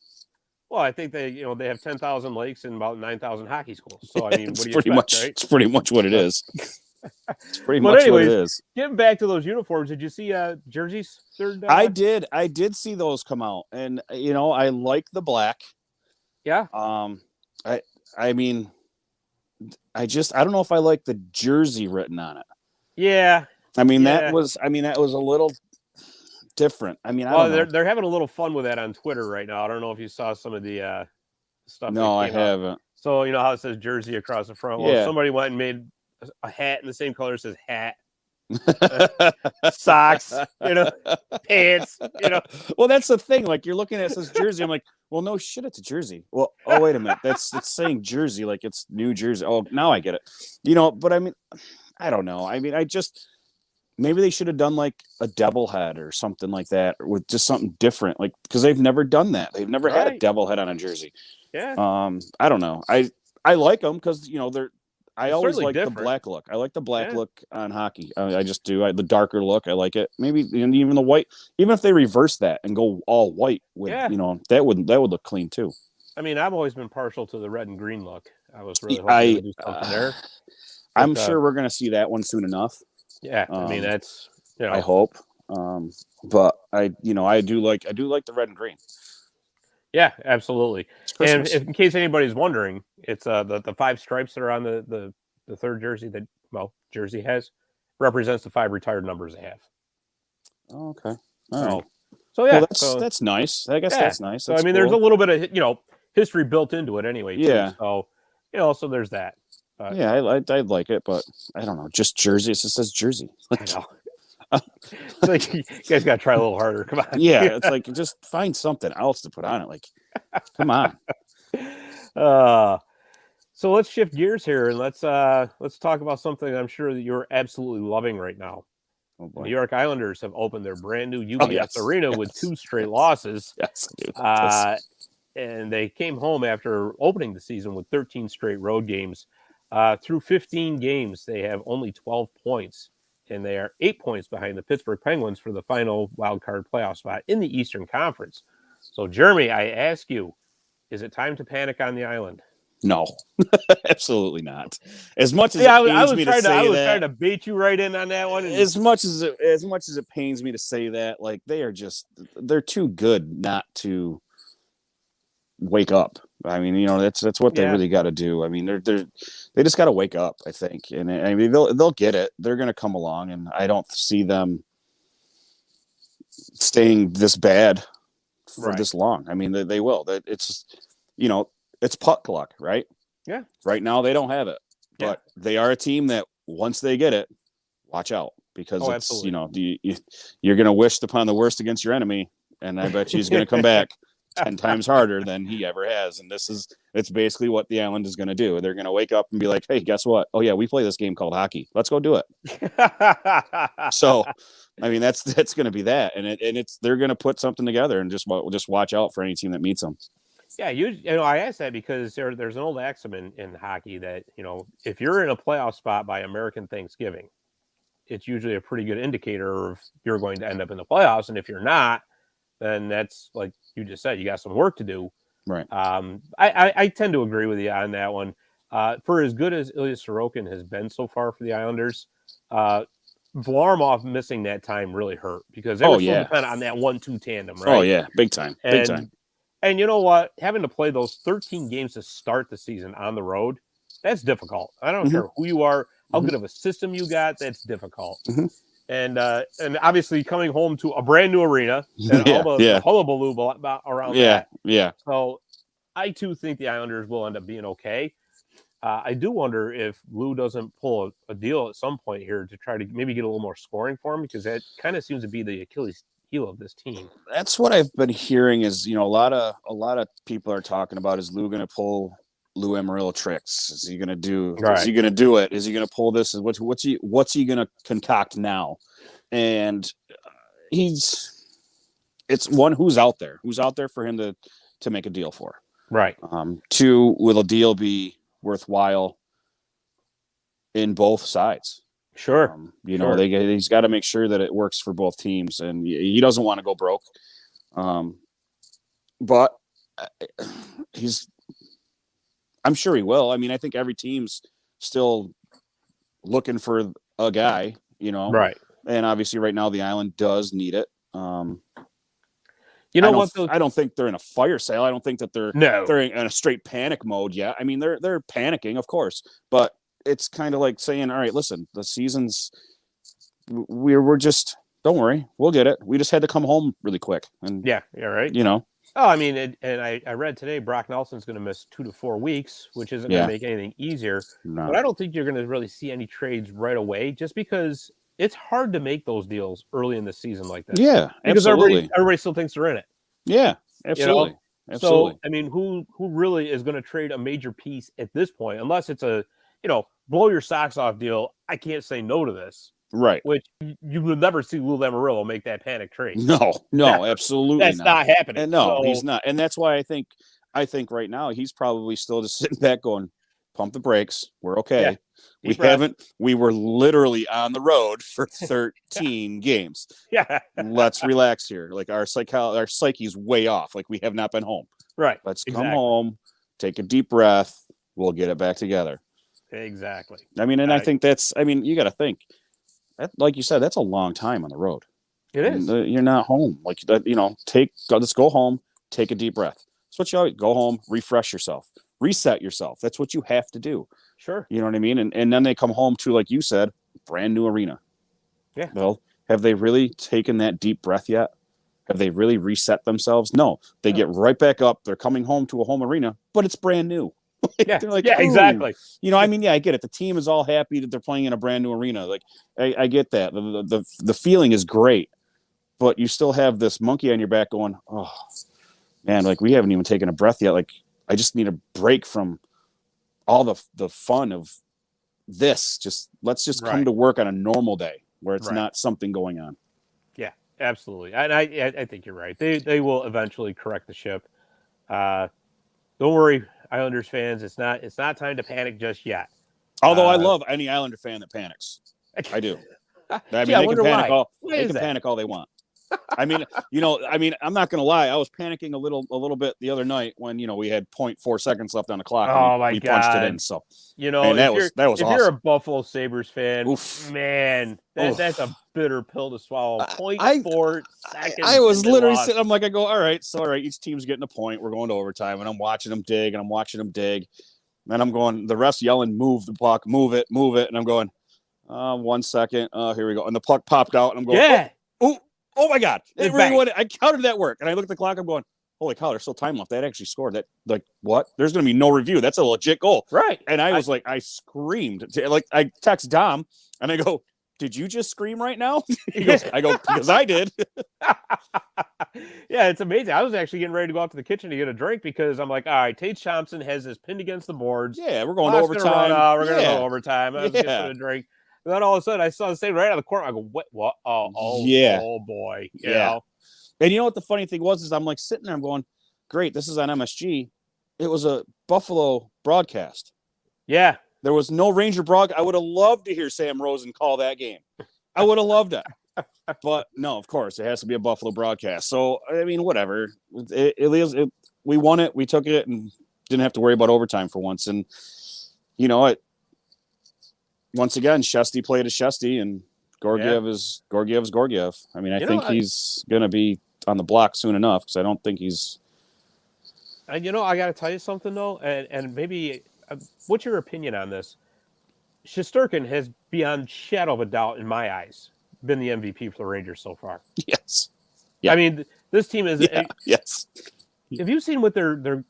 Well, I think they have 10,000 lakes and about 9,000 hockey schools. So I mean, what do you expect, right? It's pretty much what it is. It's pretty much what it is. Getting back to those uniforms, did you see jerseys? I did see those come out, and I like the black. Yeah. I mean, I don't know if I like the jersey written on it. Yeah. I mean that was a little different. I mean, they're having a little fun with that on Twitter right now. I don't know if you saw some of the stuff. No, I haven't. So how it says jersey across the front. Well, somebody went and made a hat in the same color. It says hat, socks, pants. Well, that's the thing. Like you're looking at it says jersey. I'm like, well, no shit, it's a jersey. Well, wait a minute, it's saying jersey, like it's New Jersey. Oh, now I get it. But I mean, I don't know. I mean, maybe they should have done like a devil head or something like that, or with just something different, like because they've never done that. They've never had a devil head on a jersey. Yeah. I don't know. I like them because they're. I always like different. The black look. I like the black look on hockey. I just do. The darker look, I like it. Maybe even the white. Even if they reverse that and go all white, with that would look clean too. I mean, I've always been partial to the red and green look. I was really hoping to do something there. But, I'm sure we're going to see that one soon enough. Yeah, I mean that's. I hope. But I do like the red and green. Yeah, absolutely. And in case anybody's wondering, it's the 5 stripes that are on the third jersey that Jersey has represents the 5 retired numbers they have. Oh, okay. All right. So yeah, that's nice. I guess that's nice. So I mean, there's a little bit of history built into it anyway. Too. Yeah. So so there's that. Yeah, I like it, but I don't know. Just Jersey. It just says Jersey. I know. It's like you guys got to try a little harder. Come on. Yeah, it's like just find something else to put on it. Like, come on. So let's shift gears here and let's talk about something I'm sure that you're absolutely loving right now. Oh boy. New York Islanders have opened their brand new UBS Arena with 2 straight losses. Yes, dude. And they came home after opening the season with 13 straight road games. Through 15 games, they have only 12 points. And they are 8 points behind the Pittsburgh Penguins for the final wild card playoff spot in the Eastern Conference. So, Jeremy, I ask you, is it time to panic on the island? No, absolutely not. As much as I was trying to bait you right in on that one. As much as it pains me to say that, like they're too good not to wake up. I mean, that's what they really got to do. I mean, they just got to wake up, I think. And I mean, they'll get it. They're going to come along, and I don't see them staying this bad for this long. I mean, they will. It's it's puck luck, right? Yeah. Right now they don't have it, but they are a team that once they get it, watch out. because Oh, it's, absolutely. you're going to wish upon the worst against your enemy. And I bet you he's going to come back 10 times harder than he ever has. And it's basically what the Island is going to do. They're going to wake up and be like, hey, guess what? Oh yeah, we play this game called hockey. Let's go do it. So, I mean, that's going to be that. And they're going to put something together and just watch out for any team that meets them. Yeah, I asked that because there's an old axiom in hockey that, if you're in a playoff spot by American Thanksgiving, it's usually a pretty good indicator of you're going to end up in the playoffs. And if you're not, then that's, like you just said, you got some work to do. Right. I tend to agree with you on that one. For as good as Ilya Sorokin has been so far for the Islanders, Varlamov missing that time really hurt because they were so dependent on that 1-2 tandem, right? Oh, yeah. Big time. Big time. And you know what? Having to play those 13 games to start the season on the road, that's difficult. I don't care who you are, how good of a system you got, that's difficult. And obviously coming home to a brand new arena and all the hullabaloo around that. Yeah. So I too think the Islanders will end up being okay. I do wonder if Lou doesn't pull a deal at some point here to try to maybe get a little more scoring for him, because that kind of seems to be the Achilles heel of this team. That's what I've been hearing is, a lot of people are talking about, is Lou going to pull Lou Amarillo tricks? Is he going to do? Right. Is he going to do it? Is he going to pull this? What's he going to concoct now? And it's one, who's out there for him to make a deal for. Right. Two, will a deal be worthwhile in both sides? Sure. He's got to make sure that it works for both teams, and he doesn't want to go broke. But I'm sure he will. I mean, I think every team's still looking for a guy, Right. And obviously right now the Island does need it. I don't think they're in a fire sale. I don't think that they're in a straight panic mode yet. I mean, they're panicking, of course, but it's kind of like saying, all right, listen, the season's, we're just, don't worry, we'll get it. We just had to come home really quick. And yeah, right. Oh, I mean, I read today Brock Nelson's going to miss 2 to 4 weeks, which isn't going to make anything easier. No. But I don't think you're going to really see any trades right away, just because it's hard to make those deals early in the season like this. Yeah, because everybody still thinks they're in it. Yeah, absolutely. Absolutely. So, I mean, who really is going to trade a major piece at this point, unless it's a, blow your socks off deal? I can't say no to this. Right. Which you will never see Lou Lamoriello make that panic trade. No, absolutely that's not happening. And he's not. And that's why I think right now he's probably still just sitting back going, pump the brakes. We're okay. Yeah. We were literally on the road for 13 games. Yeah. Let's relax here. Like our psyche's way off. Like we have not been home. Right. Let's come home, take a deep breath. We'll get it back together. Exactly. I mean, and I think you got to think, like you said, that's a long time on the road. It is. You're not home. Like that, let's go home, take a deep breath. That's what you always go home, refresh yourself, reset yourself. That's what you have to do. Sure. You know what I mean? And then they come home to, like you said, brand new arena. Yeah. Well, have they really taken that deep breath yet? Have they really reset themselves? No. They get right back up. They're coming home to a home arena, but it's brand new. Yeah, they're like, exactly. I mean, I get it. The team is all happy that they're playing in a brand new arena. Like, I get that. The feeling is great, but you still have this monkey on your back going, oh, man, like we haven't even taken a breath yet. Like, I just need a break from all the fun of this. Let's come to work on a normal day where it's not something going on. Yeah, absolutely. And I think you're right. They will eventually correct the ship. Don't worry, Islanders fans. It's not time to panic just yet. Although I love any Islander fan that panics. I do. I mean, they can panic all they want. I mean, I'm not going to lie. I was panicking a little bit the other night when, we had 0.4 seconds left on the clock. Oh my God. We punched it in. So, that was awesome. If you're a Buffalo Sabres fan, man, that's a bitter pill to swallow. 0.4 seconds. I was literally sitting. I'm like, all right. So, all right, each team's getting a point. We're going to overtime, and I'm watching them dig, And I'm going, the refs yelling, move the puck, move it. And I'm going, 1 second. Here we go. And the puck popped out, and I'm going, oh my God. It really wanted, I counted that work. And I looked at the clock, I'm going, holy cow, there's still time left. That actually scored that. Like, what? There's going to be no review. That's a legit goal. Right. And I was like, I screamed. Like, I text Dom, and I go, did you just scream right now? He goes, I go, because I did. Yeah, it's amazing. I was actually getting ready to go out to the kitchen to get a drink because I'm like, all right, Tate Thompson has this pinned against the boards. Yeah, we're going to overtime. We're going to go to overtime. I was getting a drink. And then all of a sudden, I saw the thing right out of the corner. I go, what? Oh, boy. You know? And you know what the funny thing was is I'm like sitting there, I'm going, great, this is on MSG. It was a Buffalo broadcast. Yeah. There was no Ranger broadcast. I would have loved to hear Sam Rosen call that game. I would have loved it. But no, of course, it has to be a Buffalo broadcast. So, I mean, whatever. We won it. We took it and didn't have to worry about overtime for once. And, you know, once again, Shesty played as Shesty and Gorgiev is Gorgiev. I mean, I think he's going to be on the block soon enough because I don't think he's. And, you know, I got to tell you something, though, and maybe what's your opinion on this? Shesterkin has, beyond shadow of a doubt, in my eyes, been the MVP for the Rangers so far. Yes. Yeah. I mean, this team is. Yes. Have you seen what their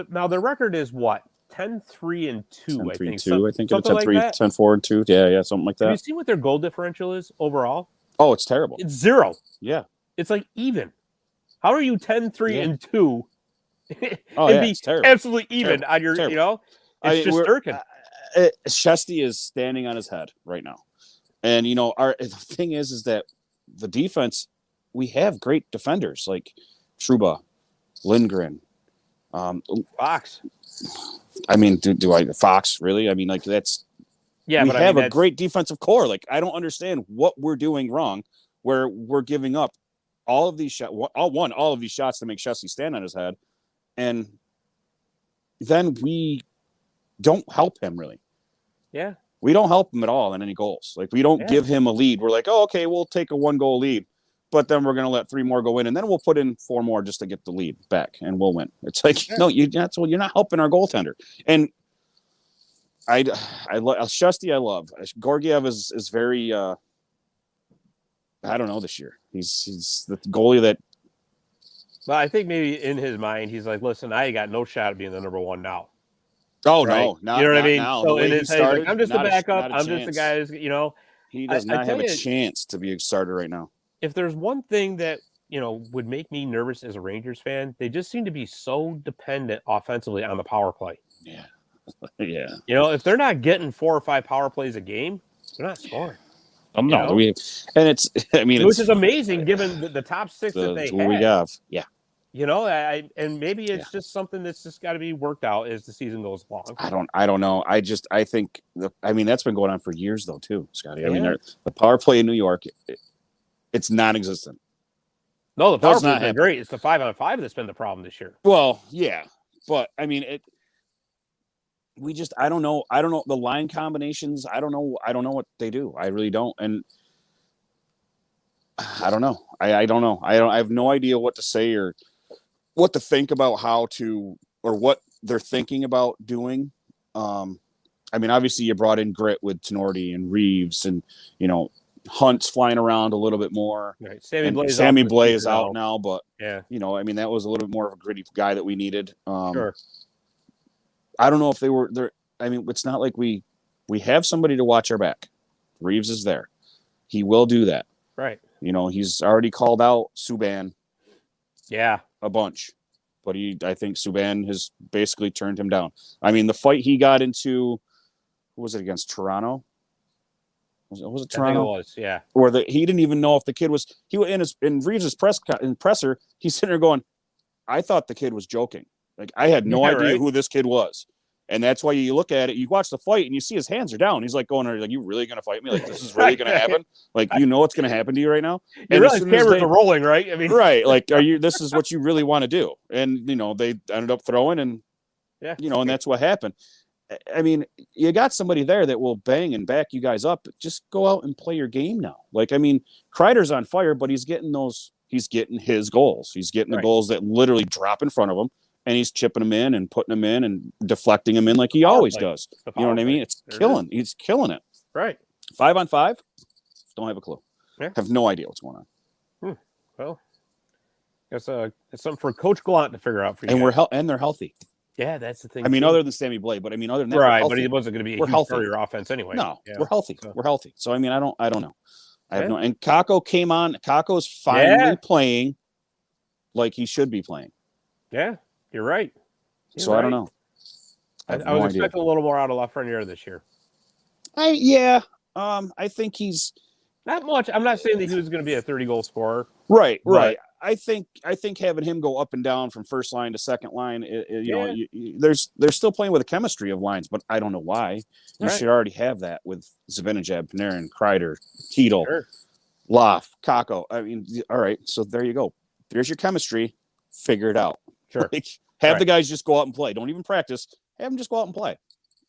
now their record is what? 10-3-2, 10-3-2, I think. I think it's 10-4-2. Yeah, something like that. Have you seen what their goal differential is overall? Oh, it's terrible. It's 0. Yeah. It's like even. How are you 10-3-2? It's terrible. Absolutely even on your, terrible. You know? It's just Durkin. Shesty is standing on his head right now. And, you know, the thing is that the defense, we have great defenders like Trouba, Lindgren, Fox. I mean, do I Fox really? I mean, like that's we have a great defensive core. Like I don't understand what we're doing wrong, where we're giving up all of these shots, all of these shots to make Shesty stand on his head, and then we don't help him really. Yeah, we don't help him at all in any goals. Like we don't give him a lead. We're like, oh, okay, we'll take a 1-goal lead. But then we're going to let 3 more go in, and then we'll put in 4 more just to get the lead back, and we'll win. It's like, no, you're not helping our goaltender. And I love Shesty. I love Gorgiev is very. I don't know this year. He's the goalie that. Well, I think maybe in his mind, he's like, listen, I got no shot at being the number 1 now. Oh right? No, not, you know what I mean. Now. So in his head, he's like, I'm just a backup. I'm chance. just a guy who's, you know. He does not have a chance to be a starter right now. If there's one thing that, you know, would make me nervous as a Rangers fan, they just seem to be so dependent offensively on the power play. Yeah. Yeah. You know, if they're not getting 4 or 5 power plays a game, they're not scoring. No, which is amazing given the top 6 that they have. We have. Yeah. You know, and maybe it's just something that's just got to be worked out as the season goes along. I don't know. I think that's been going on for years though too, Scotty. I mean, the power play in New York, it's non-existent. No, the power play's been great. It's the 5-on-5 that's been the problem this year. Well, yeah, but I mean, I don't know the line combinations. I don't know what they do. I really don't, and I don't know. I don't know. I have no idea what to say or what to think about or what they're thinking about doing. I mean, obviously you brought in Grit with Tenorti and Reeves and, you know, Hunt's flying around a little bit more. Right. Sammy Blais is out now, but you know, I mean, that was a little bit more of a gritty guy that we needed. Sure. I don't know if they were there. I mean, it's not like we have somebody to watch our back. Reeves is there. He will do that. Right. You know, he's already called out Subban. Yeah. A bunch. But I think Subban has basically turned him down. I mean, the fight he got into, who was it against Toronto? Was it Toronto? I think it was, yeah. Or he didn't even know if the kid was in Reeves' presser. He's sitting there going, I thought the kid was joking. Like I had no idea who this kid was. And that's why you look at it, you watch the fight and you see his hands are down. He's like going, like, you really going to fight me? Like, this is really going to happen? Like, you know what's going to happen to you right now? You realize cameras are rolling, right? I mean, right. Like, this is what you really want to do. And, you know, they ended up throwing and, you know, and that's what happened. I mean, you got somebody there that will bang and back you guys up. Just go out and play your game now. Like, I mean, Kreider's on fire, but he's getting his goals. He's getting the goals that literally drop in front of him. And he's chipping them in and putting them in and deflecting them in like he always does. You know what I mean? It's killing. He's killing it. Right. 5-on-5? Don't have a clue. Yeah. Have no idea what's going on. Well, it's something for Coach Gallant to figure out for you. And and they're healthy. Yeah, that's the thing. I mean, too. other than Sammy Blade, but I mean, other than that, right, we're but he healthy. wasn't going to be a We're huge healthy. part of your offense anyway. No, Yeah. we're healthy. So- We're healthy. So I mean, I don't know. I have Yeah. no. And Kako came on. Kako's finally playing like he should be playing. Yeah, you're right. So I don't know. I was expecting a little more out of Lafreniere this year. I think he's Not much. I'm not saying that he was going to be a 30-goal scorer. right. But- I think having him go up and down from first line to second line, there's still playing with a chemistry of lines, but I don't know why. You should already have that with Zibanejad, Panarin, Kreider, Tito, Loff, Kako. I mean, all right. So there you go. There's your chemistry. Figure it out. Sure. Have the guys just go out and play. Don't even practice. Have them just go out and play.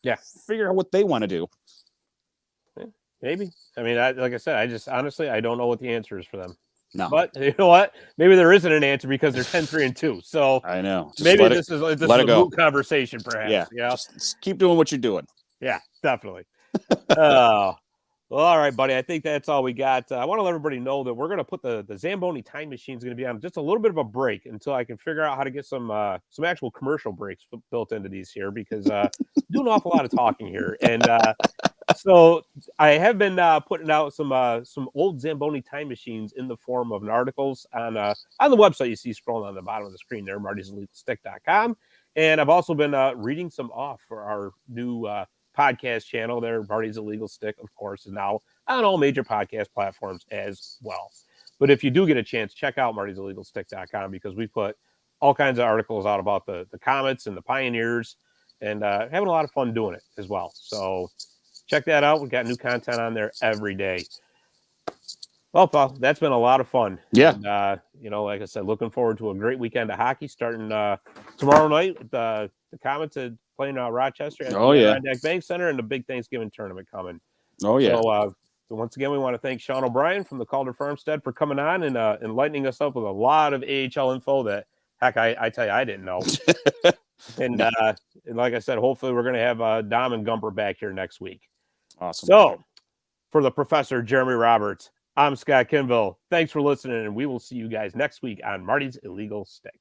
Yeah. Figure out what they want to do. Maybe. I mean, like I said, I just honestly, I don't know what the answer is for them. No. But you know what? Maybe there isn't an answer because they're 10-3-2. So I know. Just maybe this is a moot conversation, perhaps. Yeah. Yeah. Just keep doing what you're doing. Yeah, definitely. Well, all right, buddy. I think that's all we got. I want to let everybody know that we're going to put the Zamboni time machine is going to be on just a little bit of a break until I can figure out how to get some actual commercial breaks built into these here because do an awful lot of talking here. And so I have been putting out some old Zamboni time machines in the form of articles on the website you see scrolling on the bottom of the screen there, martyselitestick.com. And I've also been reading some off for our new podcast channel there. Marty's Illegal Stick, of course, is now on all major podcast platforms as well. But if you do get a chance, check out martysellegalstick.com because we put all kinds of articles out about the Comets and the Pioneers and having a lot of fun doing it as well. So check that out. We've got new content on there every day. Well, Paul, that's been a lot of fun. Yeah. And, like I said, looking forward to a great weekend of hockey starting tomorrow night with the Comets playing Rochester at the Adirondack Bank Center and the big Thanksgiving tournament coming. Oh, yeah. So once again, we want to thank Sean O'Brien from the Calder Farmstead for coming on and enlightening us up with a lot of AHL info that, heck, I tell you, I didn't know. And like I said, hopefully we're going to have Dom and Gumper back here next week. Awesome. So for the Professor Jeremy Roberts, I'm Scott Kinville. Thanks for listening, and we will see you guys next week on Marty's Illegal Stick.